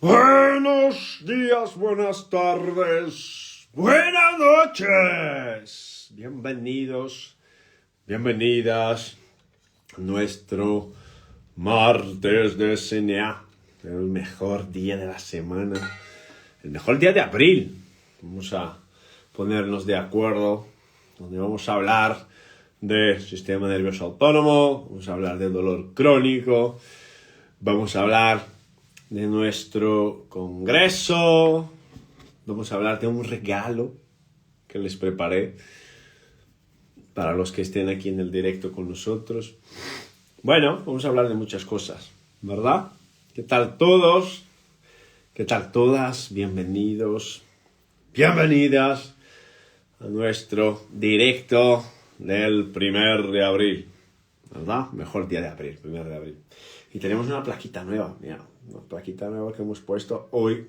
Buenos días, buenas tardes, buenas noches. Bienvenidos, bienvenidas a nuestro martes de CNA, el mejor día de la semana, el mejor día de abril. Vamos a ponernos de acuerdo, donde vamos a hablar de sistema nervioso autónomo, vamos a hablar de dolor crónico, vamos a hablar de nuestro congreso, vamos a hablar de un regalo que les preparé para los que estén aquí en el directo con nosotros. Bueno, vamos a hablar de muchas cosas, ¿verdad? ¿Qué tal todos? ¿Qué tal todas? Bienvenidos, bienvenidas a nuestro directo del 1 de abril, ¿verdad? Mejor día de abril, 1 de abril. Y tenemos una plaquita nueva, mira, una plaquita nueva que hemos puesto hoy.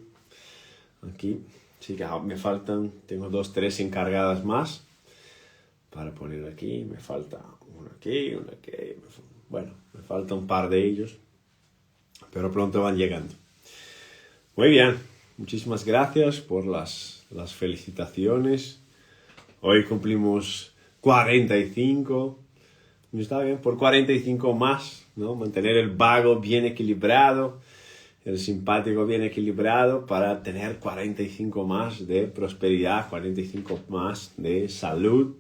Aquí, sí que me faltan, tengo 2, 3 encargadas más para poner aquí. Me falta una aquí, una aquí. Bueno, me falta un par de ellos, pero pronto van llegando. Muy bien, muchísimas gracias por las felicitaciones. Hoy cumplimos 45. Está bien, por 45 más, ¿no? Mantener el vago bien equilibrado, el simpático bien equilibrado para tener 45 más de prosperidad, 45 más de salud.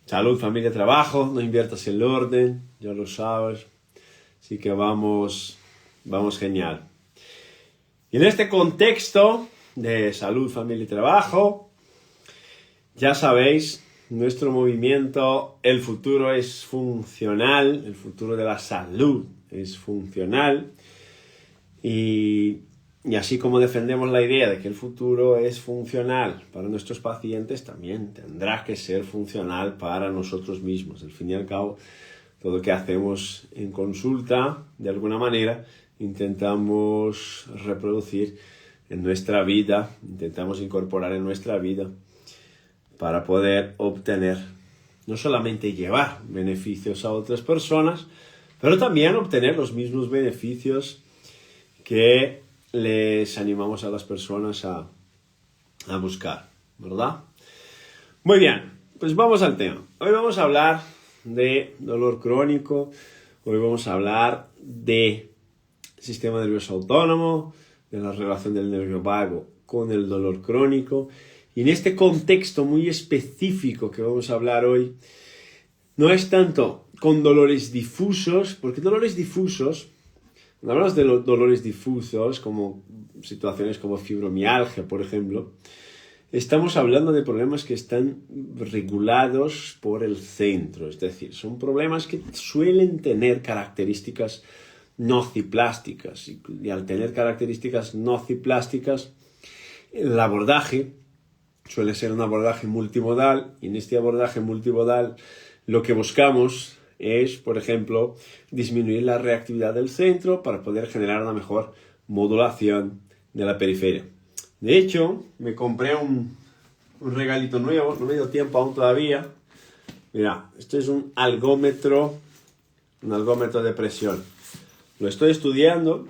Salud, familia, trabajo, no inviertas el orden, ya lo sabes. Así que vamos genial. Y en este contexto de salud, familia y trabajo, ya sabéis, nuestro movimiento, el futuro es funcional, el futuro de la salud es funcional y así como defendemos la idea de que el futuro es funcional para nuestros pacientes, también tendrá que ser funcional para nosotros mismos. Al fin y al cabo, todo lo que hacemos en consulta, de alguna manera, intentamos reproducir en nuestra vida, intentamos incorporar en nuestra vida para poder obtener, no solamente llevar beneficios a otras personas, pero también obtener los mismos beneficios que les animamos a las personas a buscar, ¿verdad? Muy bien, pues vamos al tema. Hoy vamos a hablar de dolor crónico, hoy vamos a hablar de sistema nervioso autónomo, de la relación del nervio vago con el dolor crónico. Y en este contexto muy específico que vamos a hablar hoy, no es tanto con dolores difusos, porque dolores difusos, cuando hablamos de dolores difusos, como situaciones como fibromialgia, por ejemplo, estamos hablando de problemas que están regulados por el centro, es decir, son problemas que suelen tener características nociplásticas, y al tener características nociplásticas, el abordaje suele ser un abordaje multimodal, y en este abordaje multimodal lo que buscamos es, por ejemplo, disminuir la reactividad del centro para poder generar una mejor modulación de la periferia. De hecho, me compré un regalito nuevo, no me dio tiempo aún todavía. Mira, esto es un algómetro de presión. Lo estoy estudiando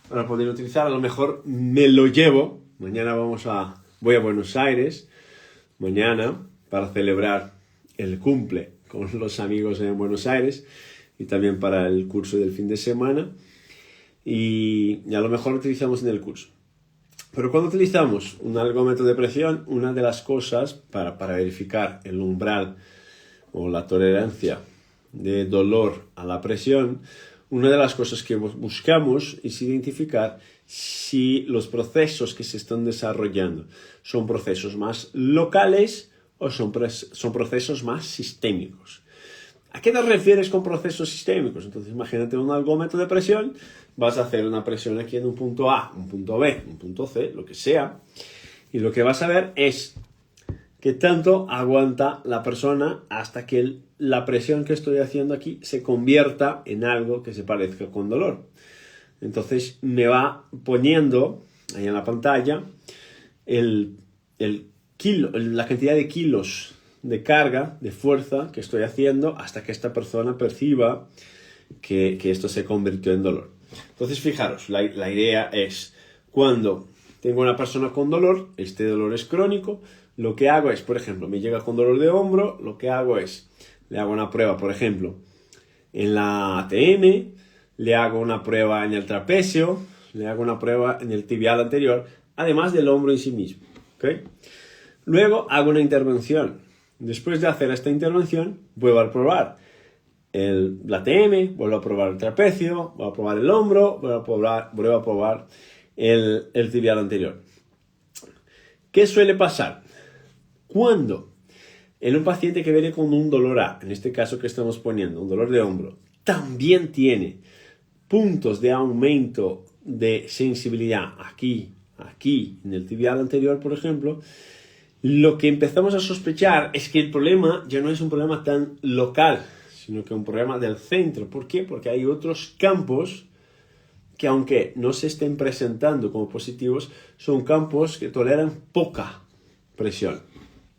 para poder utilizar, a lo mejor me lo llevo. Mañana voy a Buenos Aires, mañana, para celebrar el cumple con los amigos en Buenos Aires y también para el curso del fin de semana. Y a lo mejor lo utilizamos en el curso. Pero cuando utilizamos un algómetro de presión, una de las cosas para verificar el umbral o la tolerancia de dolor a la presión, una de las cosas que buscamos es identificar si los procesos que se están desarrollando son procesos más locales o son procesos más sistémicos. ¿A qué te refieres con procesos sistémicos? Entonces, imagínate un algómetro de presión, vas a hacer una presión aquí en un punto A, un punto B, un punto C, lo que sea, y lo que vas a ver es qué tanto aguanta la persona hasta que la presión que estoy haciendo aquí se convierta en algo que se parezca con dolor. Entonces me va poniendo ahí en la pantalla la cantidad de kilos de carga, de fuerza que estoy haciendo hasta que esta persona perciba que esto se convirtió en dolor. Entonces, fijaros, la idea es, cuando tengo una persona con dolor, este dolor es crónico, lo que hago es, por ejemplo, me llega con dolor de hombro, lo que hago es, le hago una prueba, por ejemplo, en la ATM, le hago una prueba en el trapecio, le hago una prueba en el tibial anterior, además del hombro en sí mismo. ¿Okay? Luego hago una intervención. Después de hacer esta intervención, vuelvo a probar la ATM, vuelvo a probar el trapecio, vuelvo a probar el hombro, vuelvo a probar el tibial anterior. ¿Qué suele pasar? Cuando en un paciente que viene con un dolor A, en este caso que estamos poniendo, un dolor de hombro, también tiene puntos de aumento de sensibilidad aquí, en el tibial anterior, por ejemplo, lo que empezamos a sospechar es que el problema ya no es un problema tan local, sino que es un problema del centro. ¿Por qué? Porque hay otros campos que, aunque no se estén presentando como positivos, son campos que toleran poca presión.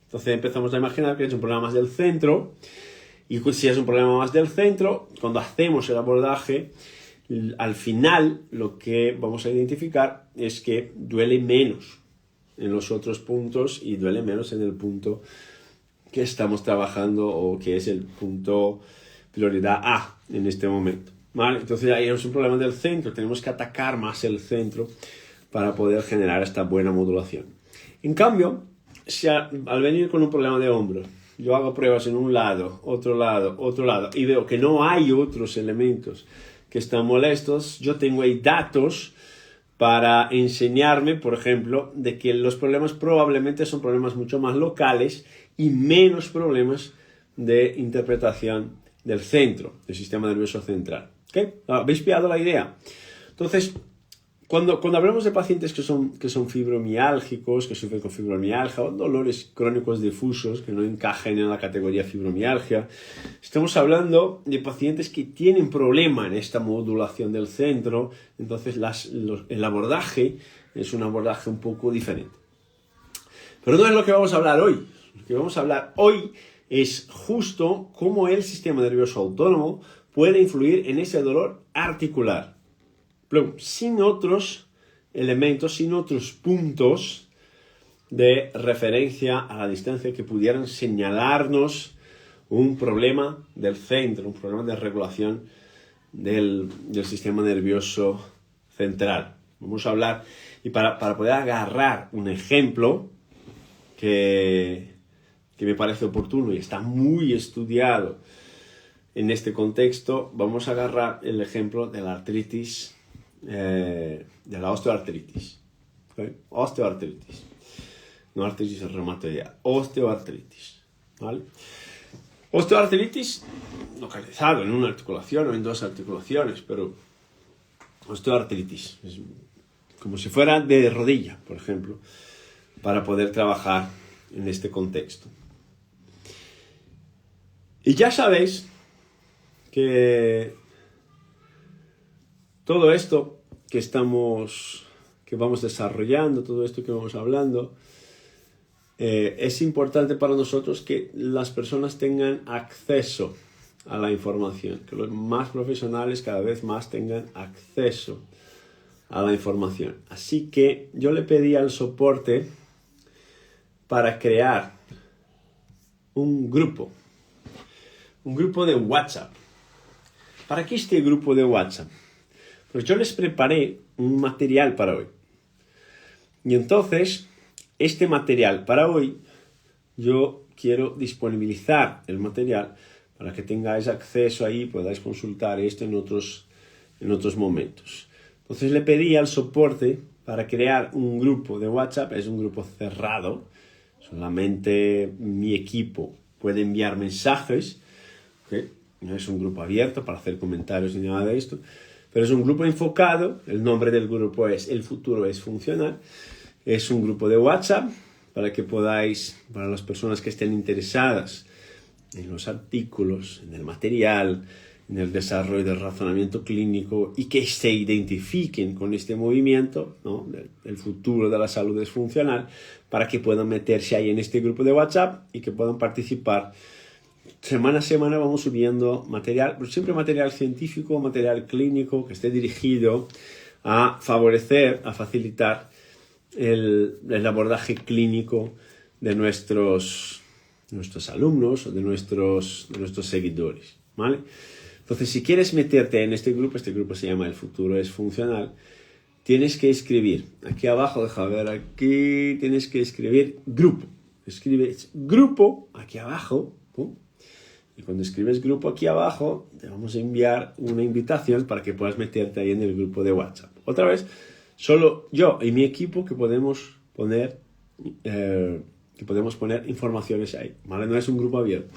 Entonces empezamos a imaginar que es un problema más del centro, y si es un problema más del centro, cuando hacemos el abordaje, al final lo que vamos a identificar es que duele menos en los otros puntos y duele menos en el punto que estamos trabajando o que es el punto prioridad A en este momento. ¿Vale? Entonces ahí es un problema del centro, tenemos que atacar más el centro para poder generar esta buena modulación. En cambio, si al venir con un problema de hombro, yo hago pruebas en un lado, otro lado, y veo que no hay otros elementos que están molestos, yo tengo ahí datos para enseñarme, por ejemplo, de que los problemas probablemente son problemas mucho más locales y menos problemas de interpretación del centro, del sistema nervioso central. ¿Okay? ¿Habéis pillado la idea? Entonces, cuando hablamos de pacientes que son fibromiálgicos, que sufren con fibromialgia o dolores crónicos difusos que no encajan en la categoría fibromialgia, estamos hablando de pacientes que tienen problema en esta modulación del centro. Entonces el abordaje es un abordaje un poco diferente. Pero no es lo que vamos a hablar hoy. Lo que vamos a hablar hoy es justo cómo el sistema nervioso autónomo puede influir en ese dolor articular, pero sin otros elementos, sin otros puntos de referencia a la distancia que pudieran señalarnos un problema del centro, un problema de regulación del sistema nervioso central. Vamos a hablar, y para poder agarrar un ejemplo que me parece oportuno y está muy estudiado en este contexto, vamos a agarrar el ejemplo de la artritis, de la osteoartritis. ¿Okay? Osteoartritis. No artritis reumatoidea, osteoartritis. ¿Vale? Osteoartritis localizado en una articulación o en dos articulaciones, pero osteoartritis es como si fuera de rodilla, por ejemplo, para poder trabajar en este contexto. Y ya sabéis que todo esto que vamos desarrollando, todo esto que vamos hablando, es importante para nosotros que las personas tengan acceso a la información, que los más profesionales cada vez más tengan acceso a la información. Así que yo le pedí al soporte para crear un grupo de WhatsApp. ¿Para qué este grupo de WhatsApp? Pues yo les preparé un material para hoy. Y entonces, este material para hoy, yo quiero disponibilizar el material para que tengáis acceso ahí, podáis consultar esto en otros momentos. Entonces le pedí al soporte para crear un grupo de WhatsApp. Es un grupo cerrado, solamente mi equipo puede enviar mensajes, ¿okay? No es un grupo abierto para hacer comentarios ni nada de esto, pero es un grupo enfocado. El nombre del grupo es El futuro es funcional. Es un grupo de WhatsApp para que podáis, para las personas que estén interesadas en los artículos, en el material, en el desarrollo del razonamiento clínico y que se identifiquen con este movimiento, ¿no? El futuro de la salud es funcional, para que puedan meterse ahí en este grupo de WhatsApp y que puedan participar semana a semana vamos subiendo material, pero siempre material científico, material clínico, que esté dirigido a favorecer, a facilitar el abordaje clínico de nuestros alumnos o de nuestros seguidores, ¿vale? Entonces, si quieres meterte en este grupo se llama El Futuro es Funcional, tienes que escribir, aquí abajo, deja ver aquí, tienes que escribir grupo. Escribes grupo aquí abajo, ¿pum? Y cuando escribes grupo aquí abajo, te vamos a enviar una invitación para que puedas meterte ahí en el grupo de WhatsApp. Otra vez, solo yo y mi equipo que podemos poner informaciones ahí, ¿vale? No es un grupo abierto.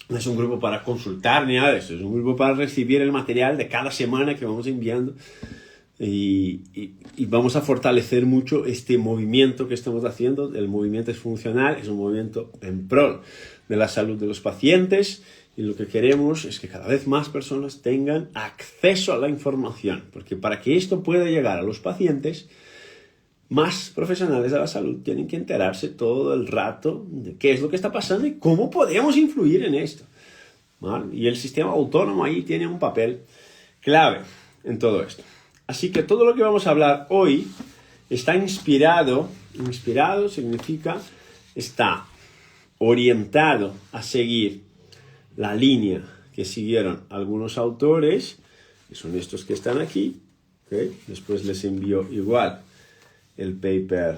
No es un grupo para consultar ni nada de eso, es un grupo para recibir el material de cada semana que vamos enviando y vamos a fortalecer mucho este movimiento que estamos haciendo. El movimiento es funcional, es un movimiento en pro de la salud de los pacientes y lo que queremos es que cada vez más personas tengan acceso a la información, porque para que esto pueda llegar a los pacientes, más profesionales de la salud tienen que enterarse todo el rato de qué es lo que está pasando y cómo podemos influir en esto, ¿vale? Y el sistema autónomo ahí tiene un papel clave en todo esto. Así que todo lo que vamos a hablar hoy está inspirado significa está orientado a seguir la línea que siguieron algunos autores, que son estos que están aquí, ¿okay? Después les envío igual el paper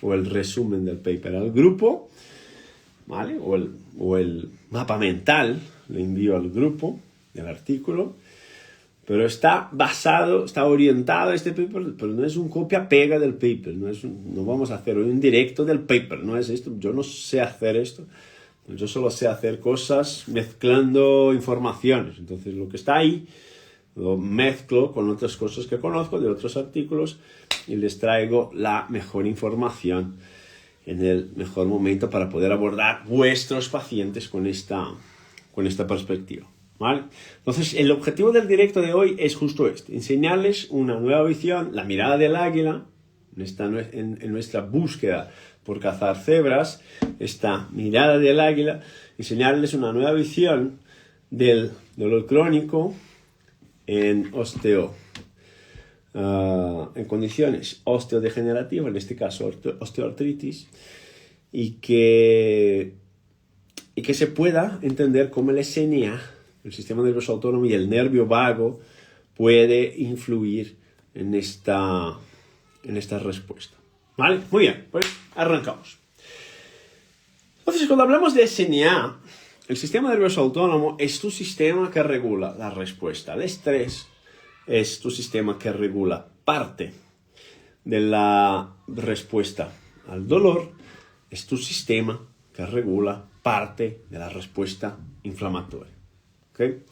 o el resumen del paper al grupo, ¿vale? O el mapa mental le envío al grupo del artículo, pero está orientado a este paper, pero no es un copia-pega del paper, no vamos a hacer un directo del paper, no es esto, yo no sé hacer esto, yo solo sé hacer cosas mezclando informaciones, entonces lo que está ahí lo mezclo con otras cosas que conozco de otros artículos y les traigo la mejor información en el mejor momento para poder abordar vuestros pacientes con esta perspectiva, ¿vale? Entonces, el objetivo del directo de hoy es justo este, enseñarles una nueva visión, la mirada del águila, en nuestra búsqueda por cazar cebras, esta mirada del águila, enseñarles una nueva visión del dolor crónico en condiciones osteodegenerativas, en este caso osteoartritis, y que se pueda entender cómo el SNA, el sistema nervioso autónomo y el nervio vago puede influir en esta respuesta. ¿Vale? Muy bien, pues arrancamos. Entonces, cuando hablamos de SNA, el sistema nervioso autónomo es tu sistema que regula la respuesta al estrés, es tu sistema que regula parte de la respuesta al dolor, es tu sistema que regula parte de la respuesta inflamatoria. ¿Okay?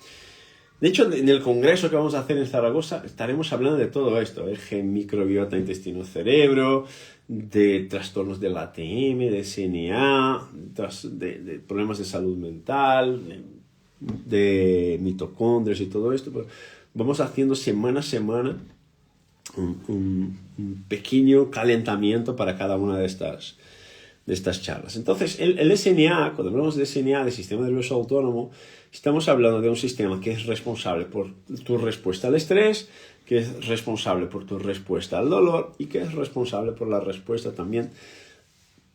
De hecho, en el congreso que vamos a hacer en Zaragoza estaremos hablando de todo esto, gen, microbiota, intestino, cerebro, de trastornos del ATM, de SNA, de problemas de salud mental, de mitocondrias y todo esto. Pues vamos haciendo semana a semana un pequeño calentamiento para cada una de estas charlas. Entonces, el SNA, cuando hablamos de SNA, de sistema nervioso autónomo, estamos hablando de un sistema que es responsable por tu respuesta al estrés, que es responsable por tu respuesta al dolor y que es responsable por la respuesta también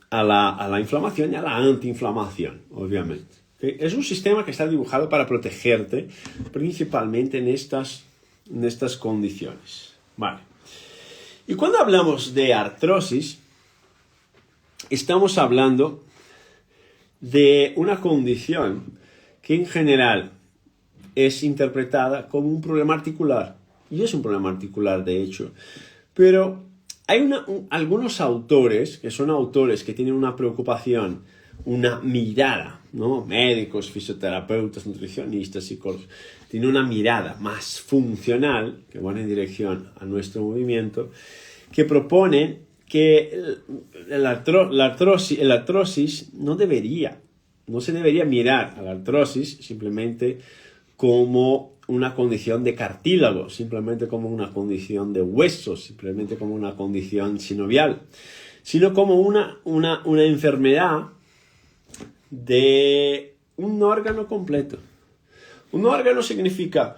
a la inflamación y a la antiinflamación, obviamente. ¿Okay? Es un sistema que está dibujado para protegerte principalmente en estas condiciones. Vale. Y cuando hablamos de artrosis, estamos hablando de una condición que en general es interpretada como un problema articular. Y es un problema articular, de hecho. Pero hay algunos autores, que son autores que tienen una preocupación, una mirada, ¿no? Médicos, fisioterapeutas, nutricionistas, psicólogos, tienen una mirada más funcional, que van en dirección a nuestro movimiento, que proponen que la artrosis no se debería mirar a la artrosis simplemente como una condición de cartílago, simplemente como una condición de huesos, simplemente como una condición sinovial, sino como una enfermedad de un órgano completo. Un órgano significa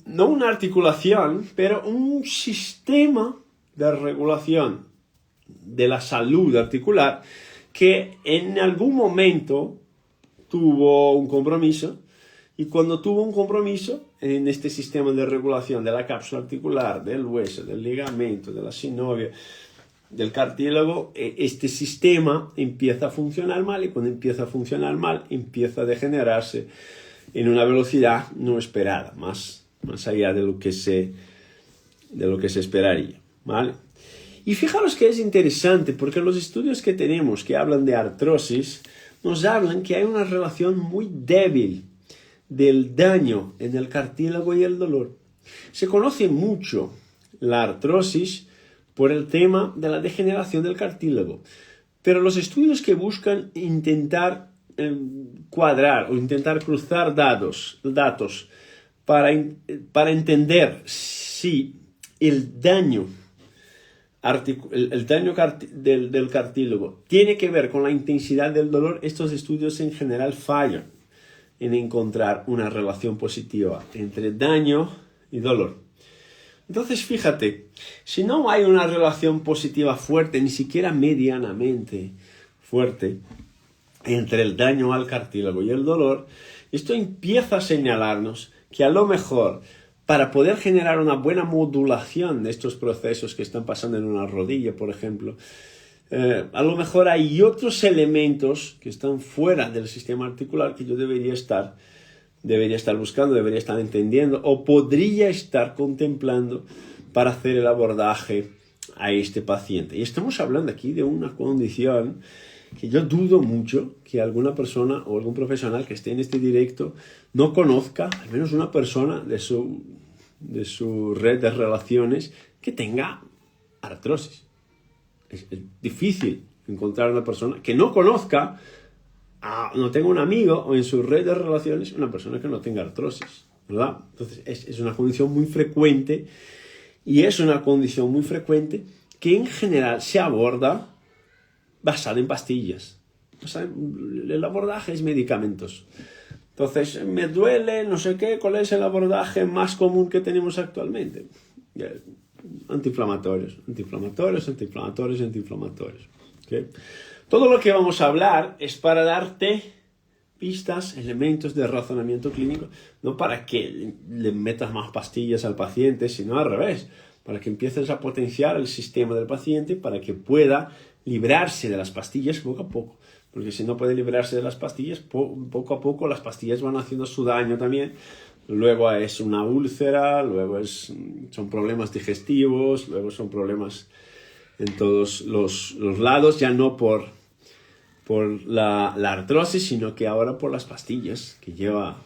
no una articulación, pero un sistema de regulación de la salud articular que en algún momento tuvo un compromiso, y cuando tuvo un compromiso en este sistema de regulación de la cápsula articular, del hueso, del ligamento, de la sinovia, del cartílago, este sistema empieza a funcionar mal, y cuando empieza a funcionar mal empieza a degenerarse en una velocidad no esperada, más allá de lo que se esperaría, ¿vale? Y fijaros que es interesante porque los estudios que tenemos que hablan de artrosis nos hablan que hay una relación muy débil del daño en el cartílago y el dolor. Se conoce mucho la artrosis por el tema de la degeneración del cartílago, pero los estudios que buscan intentar cuadrar o intentar cruzar datos para entender si el daño del cartílago tiene que ver con la intensidad del dolor, estos estudios en general fallan en encontrar una relación positiva entre daño y dolor. Entonces, fíjate, si no hay una relación positiva fuerte, ni siquiera medianamente fuerte, entre el daño al cartílago y el dolor, esto empieza a señalarnos que a lo mejor, para poder generar una buena modulación de estos procesos que están pasando en una rodilla, por ejemplo, a lo mejor hay otros elementos que están fuera del sistema articular que yo debería estar buscando, debería estar entendiendo o podría estar contemplando para hacer el abordaje a este paciente. Y estamos hablando aquí de una condición que yo dudo mucho que alguna persona o algún profesional que esté en este directo no conozca, al menos una persona de su red de relaciones que tenga artrosis. Es difícil encontrar una persona que no conozca, no tenga un amigo o en su red de relaciones una persona que no tenga artrosis, ¿verdad? Entonces es una condición muy frecuente, y es una condición muy frecuente que en general se aborda basada en pastillas. O sea, el abordaje es medicamentos. Entonces, me duele, no sé qué, ¿cuál es el abordaje más común que tenemos actualmente? Antiinflamatorios. ¿Okay? Todo lo que vamos a hablar es para darte pistas, elementos de razonamiento clínico, no para que le metas más pastillas al paciente, sino al revés, para que empieces a potenciar el sistema del paciente para que pueda librarse de las pastillas poco a poco. Porque si no puede librarse de las pastillas, poco a poco las pastillas van haciendo su daño también. Luego es una úlcera, luego son problemas digestivos, luego son problemas en todos los lados, ya no por la artrosis, sino que ahora por las pastillas que lleva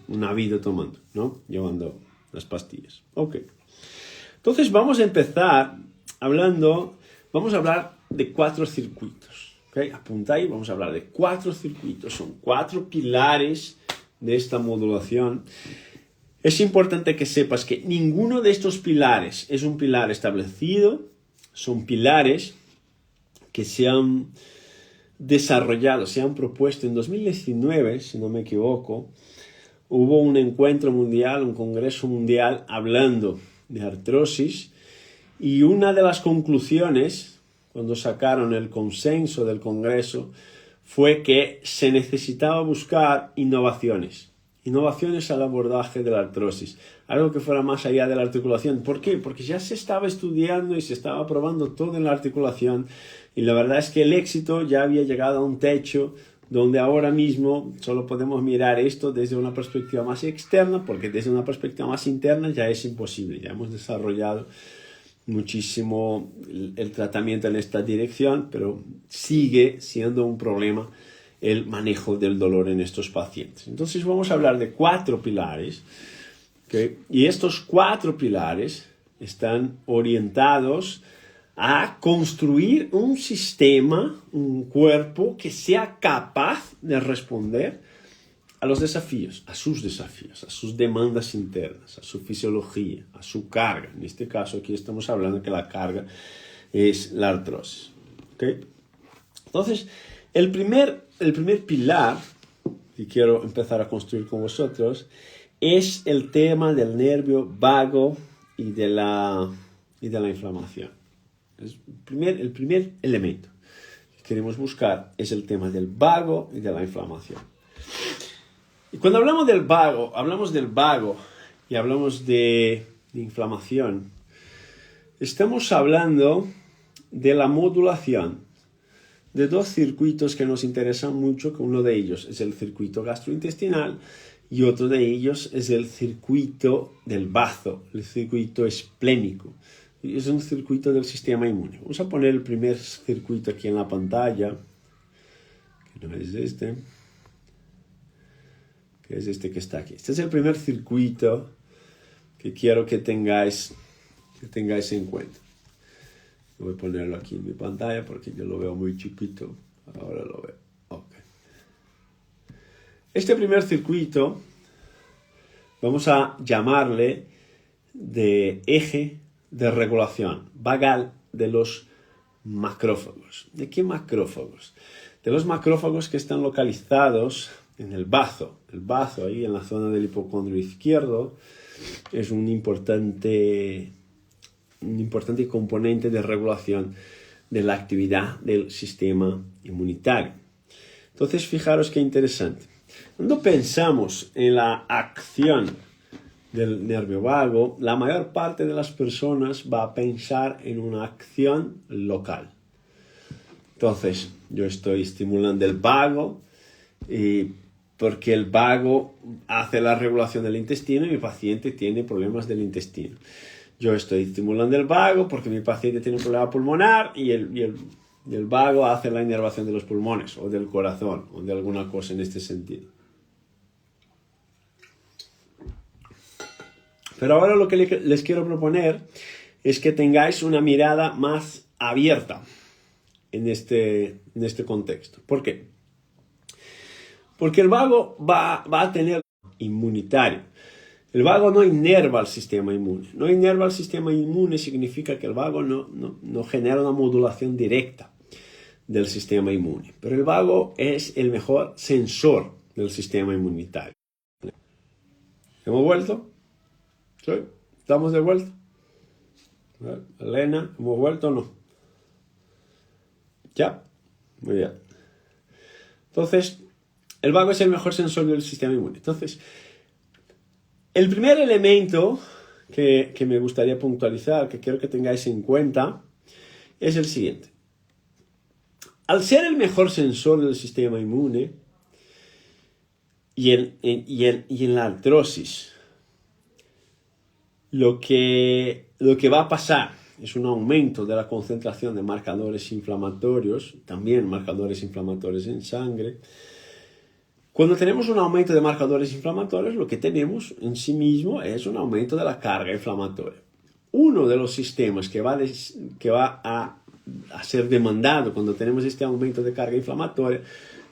una vida tomando, ¿no? Llevando las pastillas. Ok. Entonces vamos a empezar vamos a hablar de 4 circuitos. ¿Okay? Apunta ahí, vamos a hablar de 4 circuitos. Son 4 pilares de esta modulación. Es importante que sepas que ninguno de estos pilares es un pilar establecido. Son pilares que se han desarrollado, se han propuesto en 2019, si no me equivoco. Hubo un encuentro mundial, un congreso mundial hablando de artrosis, y una de las conclusiones, cuando sacaron el consenso del congreso, fue que se necesitaba buscar innovaciones al abordaje de la artrosis, algo que fuera más allá de la articulación. ¿Por qué? Porque ya se estaba estudiando y se estaba probando todo en la articulación, y la verdad es que el éxito ya había llegado a un techo donde ahora mismo solo podemos mirar esto desde una perspectiva más externa, porque desde una perspectiva más interna ya es imposible. Ya hemos desarrollado muchísimo el tratamiento en esta dirección, pero sigue siendo un problema el manejo del dolor en estos pacientes. Entonces vamos a hablar de 4 pilares, ¿okay? Y estos 4 pilares están orientados a construir un sistema, un cuerpo que sea capaz de responder a los desafíos, a sus demandas internas, a su fisiología, a su carga. En este caso aquí estamos hablando que la carga es la artrosis. ¿Okay? Entonces, el primer pilar que quiero empezar a construir con vosotros es el tema del nervio vago y de la inflamación. El primer elemento que queremos buscar es el tema del vago y de la inflamación. Y cuando hablamos del vago y hablamos de inflamación, estamos hablando de la modulación de dos circuitos que nos interesan mucho, que uno de ellos es el circuito gastrointestinal y otro de ellos es el circuito del bazo, el circuito esplénico. Es un circuito del sistema inmune. Vamos a poner el primer circuito aquí en la pantalla, que no es este, que es este que está aquí. Este es el primer circuito que quiero que tengáis en cuenta. Voy a ponerlo aquí en mi pantalla porque yo lo veo muy chiquito. Ahora lo veo. Okay. Este primer circuito vamos a llamarle de eje de regulación vagal de los macrófagos. ¿De qué macrófagos? De los macrófagos que están localizados en el bazo. El bazo, ahí en la zona del hipocondrio izquierdo, es un importante componente de regulación de la actividad del sistema inmunitario. Entonces, fijaros qué interesante. Cuando pensamos en la acción del nervio vago, la mayor parte de las personas va a pensar en una acción local. Entonces, yo estoy estimulando el vago porque el vago hace la regulación del intestino y mi paciente tiene problemas del intestino. Yo estoy estimulando el vago porque mi paciente tiene un problema pulmonar y el vago hace la inervación de los pulmones o del corazón o de alguna cosa en este sentido. Pero ahora lo que les quiero proponer es que tengáis una mirada más abierta en este contexto. ¿Por qué? Porque el vago va a tener inmunitario. El vago no inerva al sistema inmune. No inerva al sistema inmune significa que el vago no genera una modulación directa del sistema inmune. Pero el vago es el mejor sensor del sistema inmunitario. ¿Hemos vuelto? ¿Sí? ¿Estamos de vuelta? Elena, ¿hemos vuelto o no? ¿Ya? Muy bien. Entonces, el vago es el mejor sensor del sistema inmune. Entonces, el primer elemento que me gustaría puntualizar, que quiero que tengáis en cuenta, es el siguiente. Al ser el mejor sensor del sistema inmune y en la artrosis, lo que va a pasar es un aumento de la concentración de marcadores inflamatorios, también marcadores inflamatorios en sangre. Cuando tenemos un aumento de marcadores inflamatorios, lo que tenemos en sí mismo es un aumento de la carga inflamatoria. Uno de los sistemas que va a ser demandado cuando tenemos este aumento de carga inflamatoria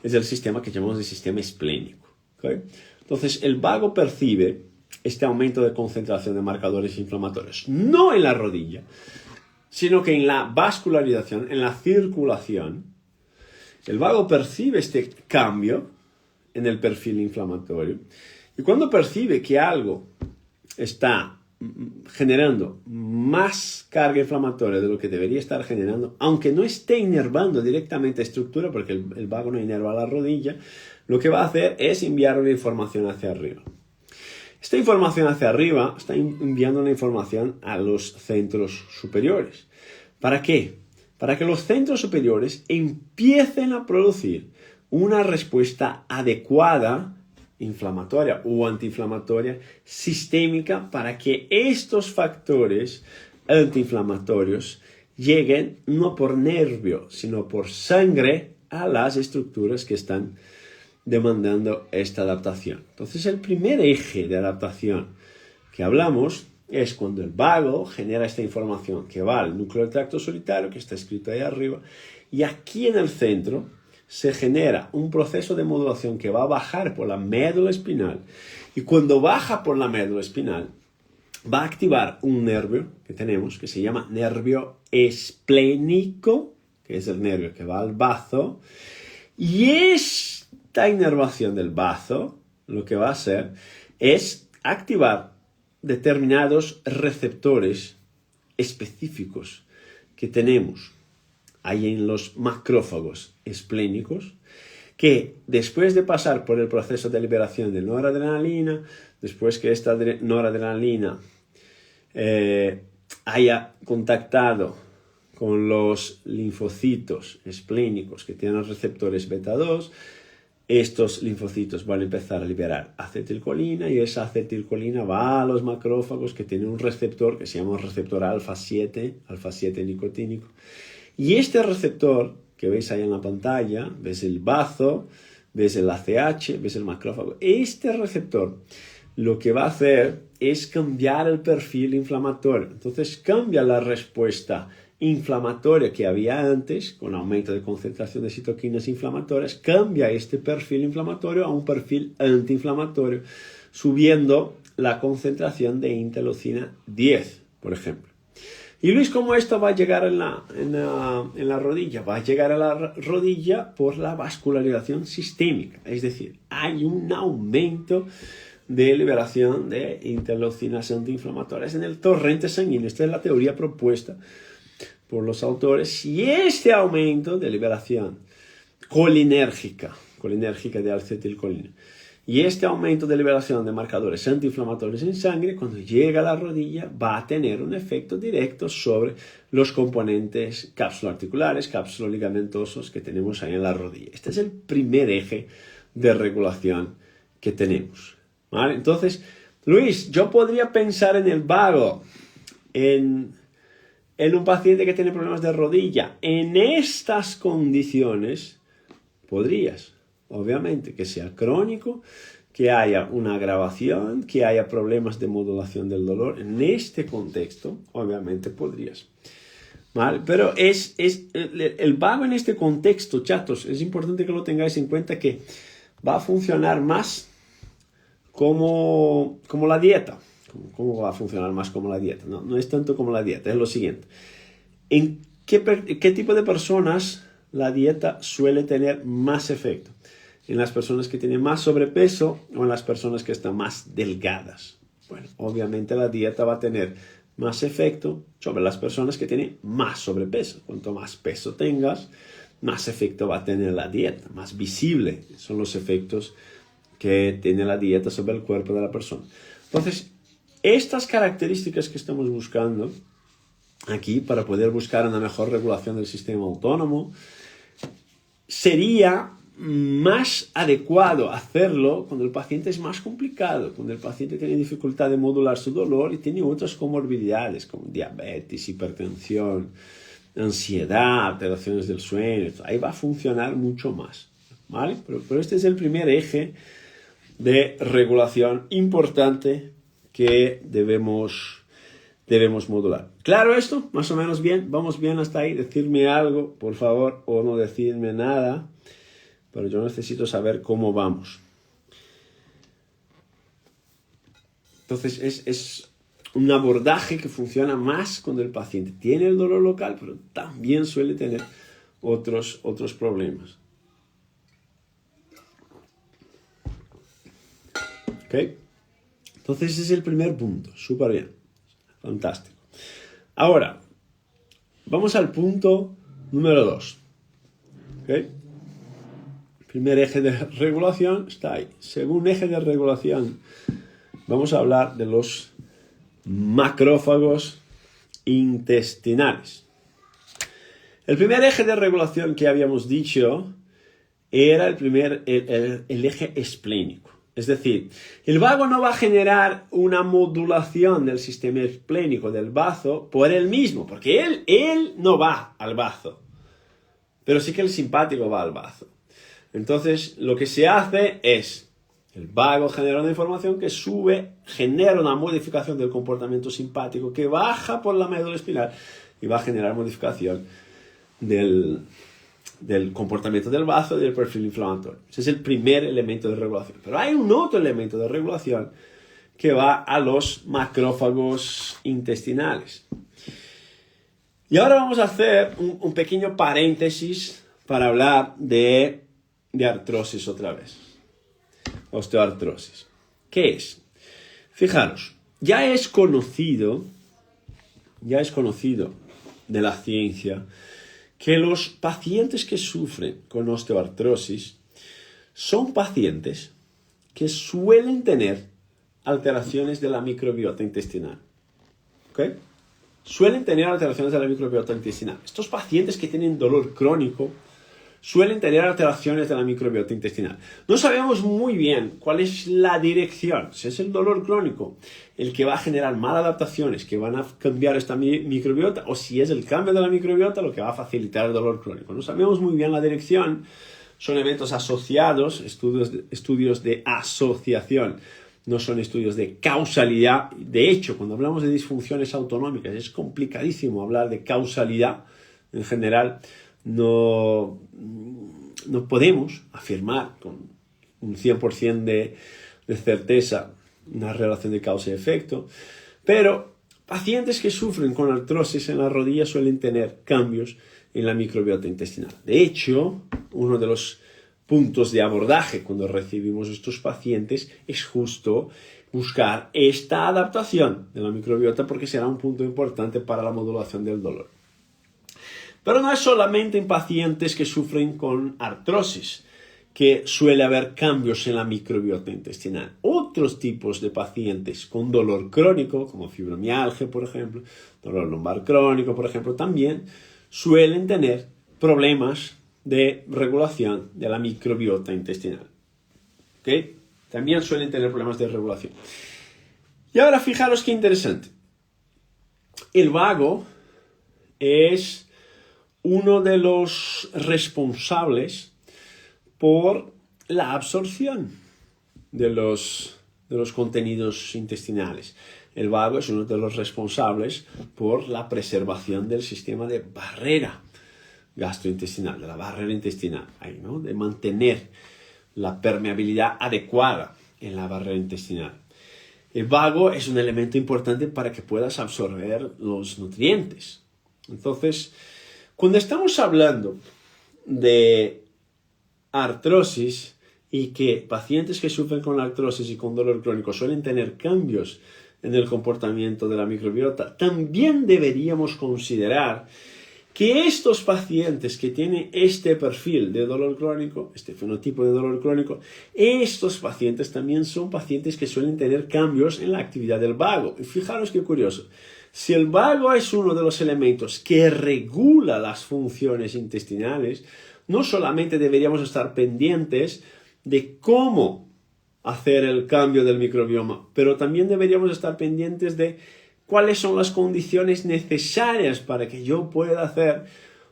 es el sistema que llamamos el sistema esplénico. ¿Okay? Entonces, el vago percibe este aumento de concentración de marcadores inflamatorios, no en la rodilla, sino que en la vascularización, en la circulación. El vago percibe este cambio en el perfil inflamatorio y cuando percibe que algo está generando más carga inflamatoria de lo que debería estar generando, aunque no esté inervando directamente a estructura, porque el vago no inerva la rodilla, lo que va a hacer es enviar una información hacia arriba. Esta información hacia arriba está enviando una información a los centros superiores. ¿Para qué? Para que los centros superiores empiecen a producir una respuesta adecuada, inflamatoria o antiinflamatoria, sistémica, para que estos factores antiinflamatorios lleguen no por nervio, sino por sangre a las estructuras que están demandando esta adaptación. Entonces, el primer eje de adaptación que hablamos es cuando el vago genera esta información que va al núcleo del tracto solitario, que está escrito ahí arriba, y aquí en el centro se genera un proceso de modulación que va a bajar por la médula espinal, y cuando baja por la médula espinal va a activar un nervio que tenemos que se llama nervio esplénico, que es el nervio que va al bazo, y esta inervación del bazo lo que va a hacer es activar determinados receptores específicos que tenemos ahí en los macrófagos esplénicos, que después de pasar por el proceso de liberación de noradrenalina, después que esta noradrenalina haya contactado con los linfocitos esplénicos que tienen los receptores beta 2, estos linfocitos van a empezar a liberar acetilcolina y esa acetilcolina va a los macrófagos que tienen un receptor que se llama receptor alfa 7 nicotínico. Y este receptor que veis ahí en la pantalla, ves el bazo, ves el ACH, ves el macrófago. Este receptor lo que va a hacer es cambiar el perfil inflamatorio. Entonces cambia la respuesta inflamatoria que había antes, con aumento de concentración de citoquinas inflamatorias, cambia este perfil inflamatorio a un perfil antiinflamatorio, subiendo la concentración de interleucina 10, por ejemplo. Y Luis, ¿cómo esto va a llegar en la rodilla? Va a llegar a la rodilla por la vascularización sistémica, es decir, hay un aumento de liberación de interleucinas antiinflamatorias en el torrente sanguíneo. Esta es la teoría propuesta por los autores. Y este aumento de liberación colinérgica de acetilcolina, y este aumento de liberación de marcadores antiinflamatorios en sangre, cuando llega a la rodilla, va a tener un efecto directo sobre los componentes cápsulo-articulares, cápsulo-ligamentosos que tenemos ahí en la rodilla. Este es el primer eje de regulación que tenemos, ¿vale? Entonces, Luis, yo podría pensar en el vago, en un paciente que tiene problemas de rodilla. En estas condiciones, podrías. Obviamente, que sea crónico, que haya una agravación, que haya problemas de modulación del dolor. En este contexto, obviamente podrías. ¿Vale? Pero el vago en este contexto, chatos, es importante que lo tengáis en cuenta, que va a funcionar más como la dieta. ¿Cómo va a funcionar más como la dieta? No es tanto como la dieta, es lo siguiente. ¿En qué tipo de personas la dieta suele tener más efecto? ¿En las personas que tienen más sobrepeso o en las personas que están más delgadas? Bueno, obviamente la dieta va a tener más efecto sobre las personas que tienen más sobrepeso. Cuanto más peso tengas, más efecto va a tener la dieta, más visible son los efectos que tiene la dieta sobre el cuerpo de la persona. Entonces, estas características que estamos buscando aquí para poder buscar una mejor regulación del sistema autónomo, sería más adecuado hacerlo cuando el paciente es más complicado, cuando el paciente tiene dificultad de modular su dolor y tiene otras comorbilidades como diabetes, hipertensión, ansiedad, alteraciones del sueño. Ahí va a funcionar mucho más, ¿vale? Pero este es el primer eje de regulación importante que debemos modular. ¿Claro esto? ¿Más o menos bien? ¿Vamos bien hasta ahí? Decidme algo, por favor, o no decidme nada. Pero yo necesito saber cómo vamos. Entonces, es un abordaje que funciona más cuando el paciente tiene el dolor local, pero también suele tener otros problemas. ¿Ok? Entonces, ese es el primer punto. Súper bien. Fantástico. Ahora, vamos al punto número 2. ¿Ok? Primer eje de regulación está ahí. Segundo eje de regulación, vamos a hablar de los macrófagos intestinales. El primer eje de regulación que habíamos dicho era el eje esplénico. Es decir, el vago no va a generar una modulación del sistema esplénico del bazo por él mismo, porque él no va al bazo, pero sí que el simpático va al bazo. Entonces, lo que se hace es, el vago genera una información que sube, genera una modificación del comportamiento simpático que baja por la médula espinal y va a generar modificación del comportamiento del bazo y del perfil inflamatorio. Ese es el primer elemento de regulación. Pero hay un otro elemento de regulación que va a los macrófagos intestinales. Y ahora vamos a hacer un pequeño paréntesis para hablar de de artrosis otra vez. Osteoartrosis. ¿Qué es? Fijaros, ya es conocido de la ciencia que los pacientes que sufren con osteoartrosis son pacientes que suelen tener alteraciones de la microbiota intestinal. ¿Ok? Suelen tener alteraciones de la microbiota intestinal. Estos pacientes que tienen dolor crónico suelen tener alteraciones de la microbiota intestinal. No sabemos muy bien cuál es la dirección, si es el dolor crónico el que va a generar maladaptaciones que van a cambiar esta microbiota, o si es el cambio de la microbiota lo que va a facilitar el dolor crónico. No sabemos muy bien la dirección, son eventos asociados, estudios de asociación, no son estudios de causalidad. De hecho, cuando hablamos de disfunciones autonómicas es complicadísimo hablar de causalidad en general. No podemos afirmar con un 100% de certeza una relación de causa y efecto, pero pacientes que sufren con artrosis en la rodilla suelen tener cambios en la microbiota intestinal. De hecho, uno de los puntos de abordaje cuando recibimos estos pacientes es justo buscar esta adaptación de la microbiota, porque será un punto importante para la modulación del dolor. Pero no es solamente en pacientes que sufren con artrosis que suele haber cambios en la microbiota intestinal. Otros tipos de pacientes con dolor crónico, como fibromialgia, por ejemplo, dolor lumbar crónico, por ejemplo, también suelen tener problemas de regulación de la microbiota intestinal. ¿Okay? También suelen tener problemas de regulación. Y ahora fijaros qué interesante. El vago es uno de los responsables por la absorción de los contenidos intestinales. El vago es uno de los responsables por la preservación del sistema de barrera gastrointestinal, de la barrera intestinal, ¿no? De mantener la permeabilidad adecuada en la barrera intestinal. El vago es un elemento importante para que puedas absorber los nutrientes. Entonces, cuando estamos hablando de artrosis y que pacientes que sufren con artrosis y con dolor crónico suelen tener cambios en el comportamiento de la microbiota, también deberíamos considerar que estos pacientes que tienen este perfil de dolor crónico, este fenotipo de dolor crónico, estos pacientes también son pacientes que suelen tener cambios en la actividad del vago. Y fijaros qué curioso. Si el vago es uno de los elementos que regula las funciones intestinales, no solamente deberíamos estar pendientes de cómo hacer el cambio del microbioma, pero también deberíamos estar pendientes de cuáles son las condiciones necesarias para que yo pueda hacer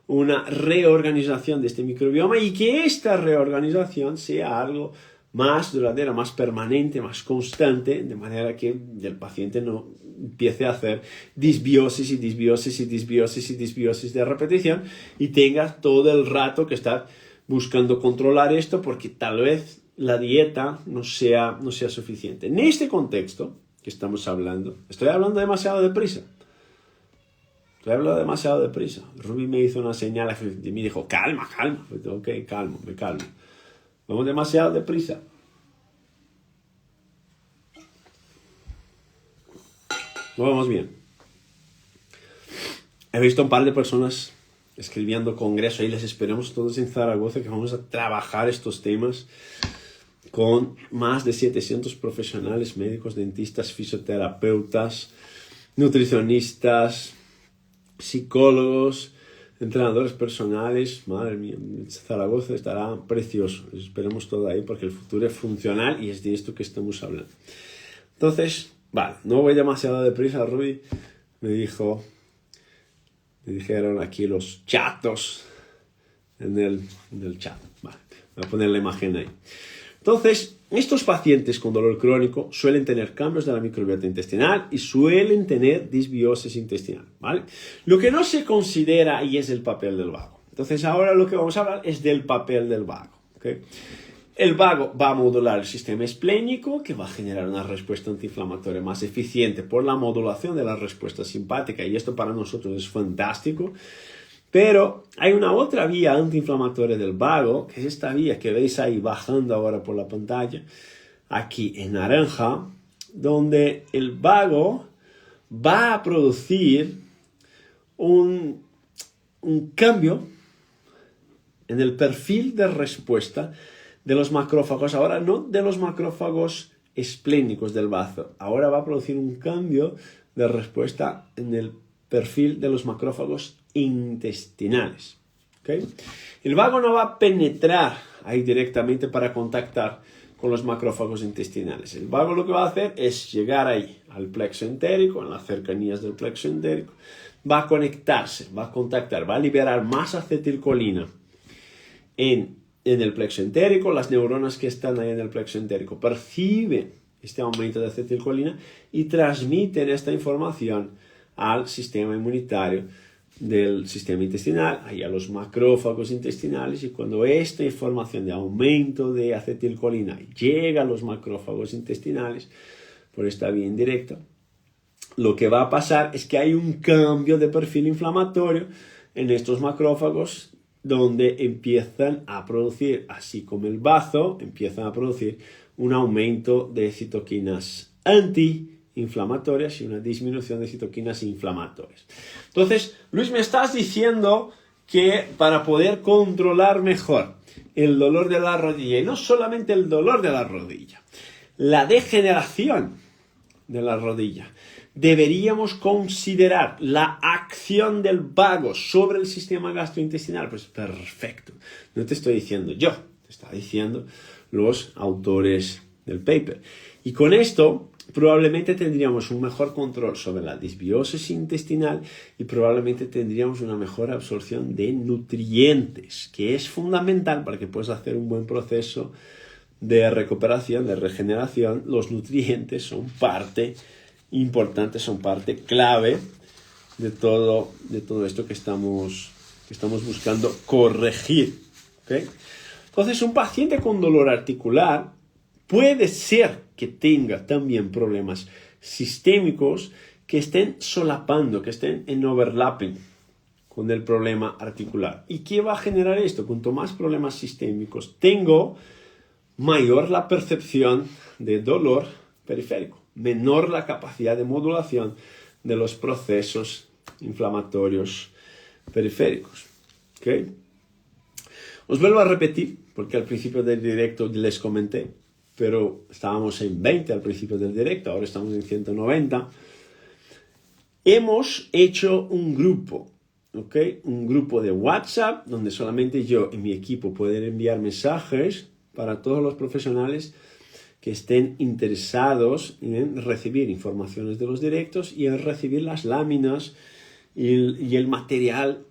una reorganización de este microbioma y que esta reorganización sea algo más duradero, más permanente, más constante, de manera que el paciente no empiece a hacer disbiosis de repetición y tenga todo el rato que estar buscando controlar esto porque tal vez la dieta no sea suficiente. En este contexto que estamos hablando, estoy hablando demasiado deprisa. Ruby me hizo una señal y me dijo, calma. Ok, me calmo. Vamos demasiado deprisa. No vamos bien. He visto un par de personas escribiendo congreso y les esperamos todos en Zaragoza que vamos a trabajar estos temas con más de 700 profesionales, médicos, dentistas, fisioterapeutas, nutricionistas, psicólogos, entrenadores personales. Madre mía, Zaragoza estará precioso. Esperemos todo ahí porque el futuro es funcional y es de esto que estamos hablando. Entonces, vale, no voy demasiado deprisa. Ruby me dijeron aquí los chatos en el chat. Vale, voy a poner la imagen ahí. Entonces, estos pacientes con dolor crónico suelen tener cambios de la microbiota intestinal y suelen tener disbiosis intestinal, ¿vale? Lo que no se considera ahí es el papel del vago. Entonces, ahora lo que vamos a hablar es del papel del vago, ¿ok? El vago va a modular el sistema esplénico, que va a generar una respuesta antiinflamatoria más eficiente por la modulación de la respuesta simpática, y esto para nosotros es fantástico. Pero hay una otra vía antiinflamatoria del vago, que es esta vía que veis ahí bajando ahora por la pantalla, aquí en naranja, donde el vago va a producir un cambio en el perfil de respuesta de los macrófagos, ahora no de los macrófagos esplénicos del bazo, ahora va a producir un cambio de respuesta en el perfil de los macrófagos intestinales. ¿Okay? El vago no va a penetrar ahí directamente para contactar con los macrófagos intestinales. El vago lo que va a hacer es llegar ahí al plexo entérico, en las cercanías del plexo entérico, va a conectarse, va a contactar, va a liberar más acetilcolina en el plexo entérico. Las neuronas que están ahí en el plexo entérico perciben este aumento de acetilcolina y transmiten esta información al sistema inmunitario del sistema intestinal, ahí a los macrófagos intestinales, y cuando esta información de aumento de acetilcolina llega a los macrófagos intestinales por esta vía indirecta, lo que va a pasar es que hay un cambio de perfil inflamatorio en estos macrófagos, donde empiezan a producir, así como el bazo, empiezan a producir un aumento de citoquinas antiinflamatorias y una disminución de citoquinas inflamatorias. Entonces, Luis, me estás diciendo que para poder controlar mejor el dolor de la rodilla, y no solamente el dolor de la rodilla, la degeneración de la rodilla, deberíamos considerar la acción del vago sobre el sistema gastrointestinal. Pues perfecto. No te estoy diciendo yo, te está diciendo los autores del paper. Y con esto probablemente tendríamos un mejor control sobre la disbiosis intestinal y probablemente tendríamos una mejor absorción de nutrientes, que es fundamental para que puedas hacer un buen proceso de recuperación, de regeneración. Los nutrientes son parte importante, son parte clave de todo esto que estamos buscando corregir. ¿Okay? Entonces, un paciente con dolor articular puede ser que tenga también problemas sistémicos que estén solapando, que estén en overlapping con el problema articular. ¿Y qué va a generar esto? Cuanto más problemas sistémicos tengo, mayor la percepción de dolor periférico, menor la capacidad de modulación de los procesos inflamatorios periféricos. ¿Okay? Os vuelvo a repetir, porque al principio del directo les comenté, pero estábamos en 20 al principio del directo, ahora estamos en 190. Hemos hecho un grupo, ¿okay? Un grupo de WhatsApp, donde solamente yo y mi equipo pueden enviar mensajes para todos los profesionales que estén interesados en recibir informaciones de los directos y en recibir las láminas y el material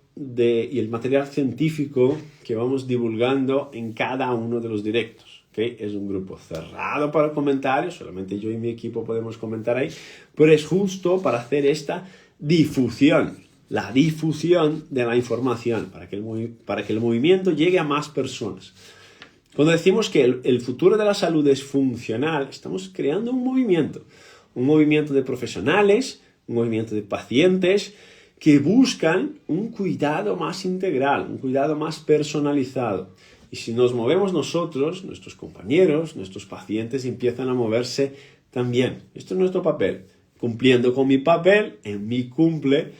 científico que vamos divulgando en cada uno de los directos. ¿Okay? Es un grupo cerrado para comentarios, solamente yo y mi equipo podemos comentar ahí, pero es justo para hacer esta difusión, la difusión de la información, para que el movimiento llegue a más personas. Cuando decimos que el futuro de la salud es funcional, estamos creando un movimiento de profesionales, un movimiento de pacientes que buscan un cuidado más integral, un cuidado más personalizado. Y si nos movemos nosotros, nuestros compañeros, nuestros pacientes empiezan a moverse también. Esto es nuestro papel. Cumpliendo con mi papel, en mi cumple,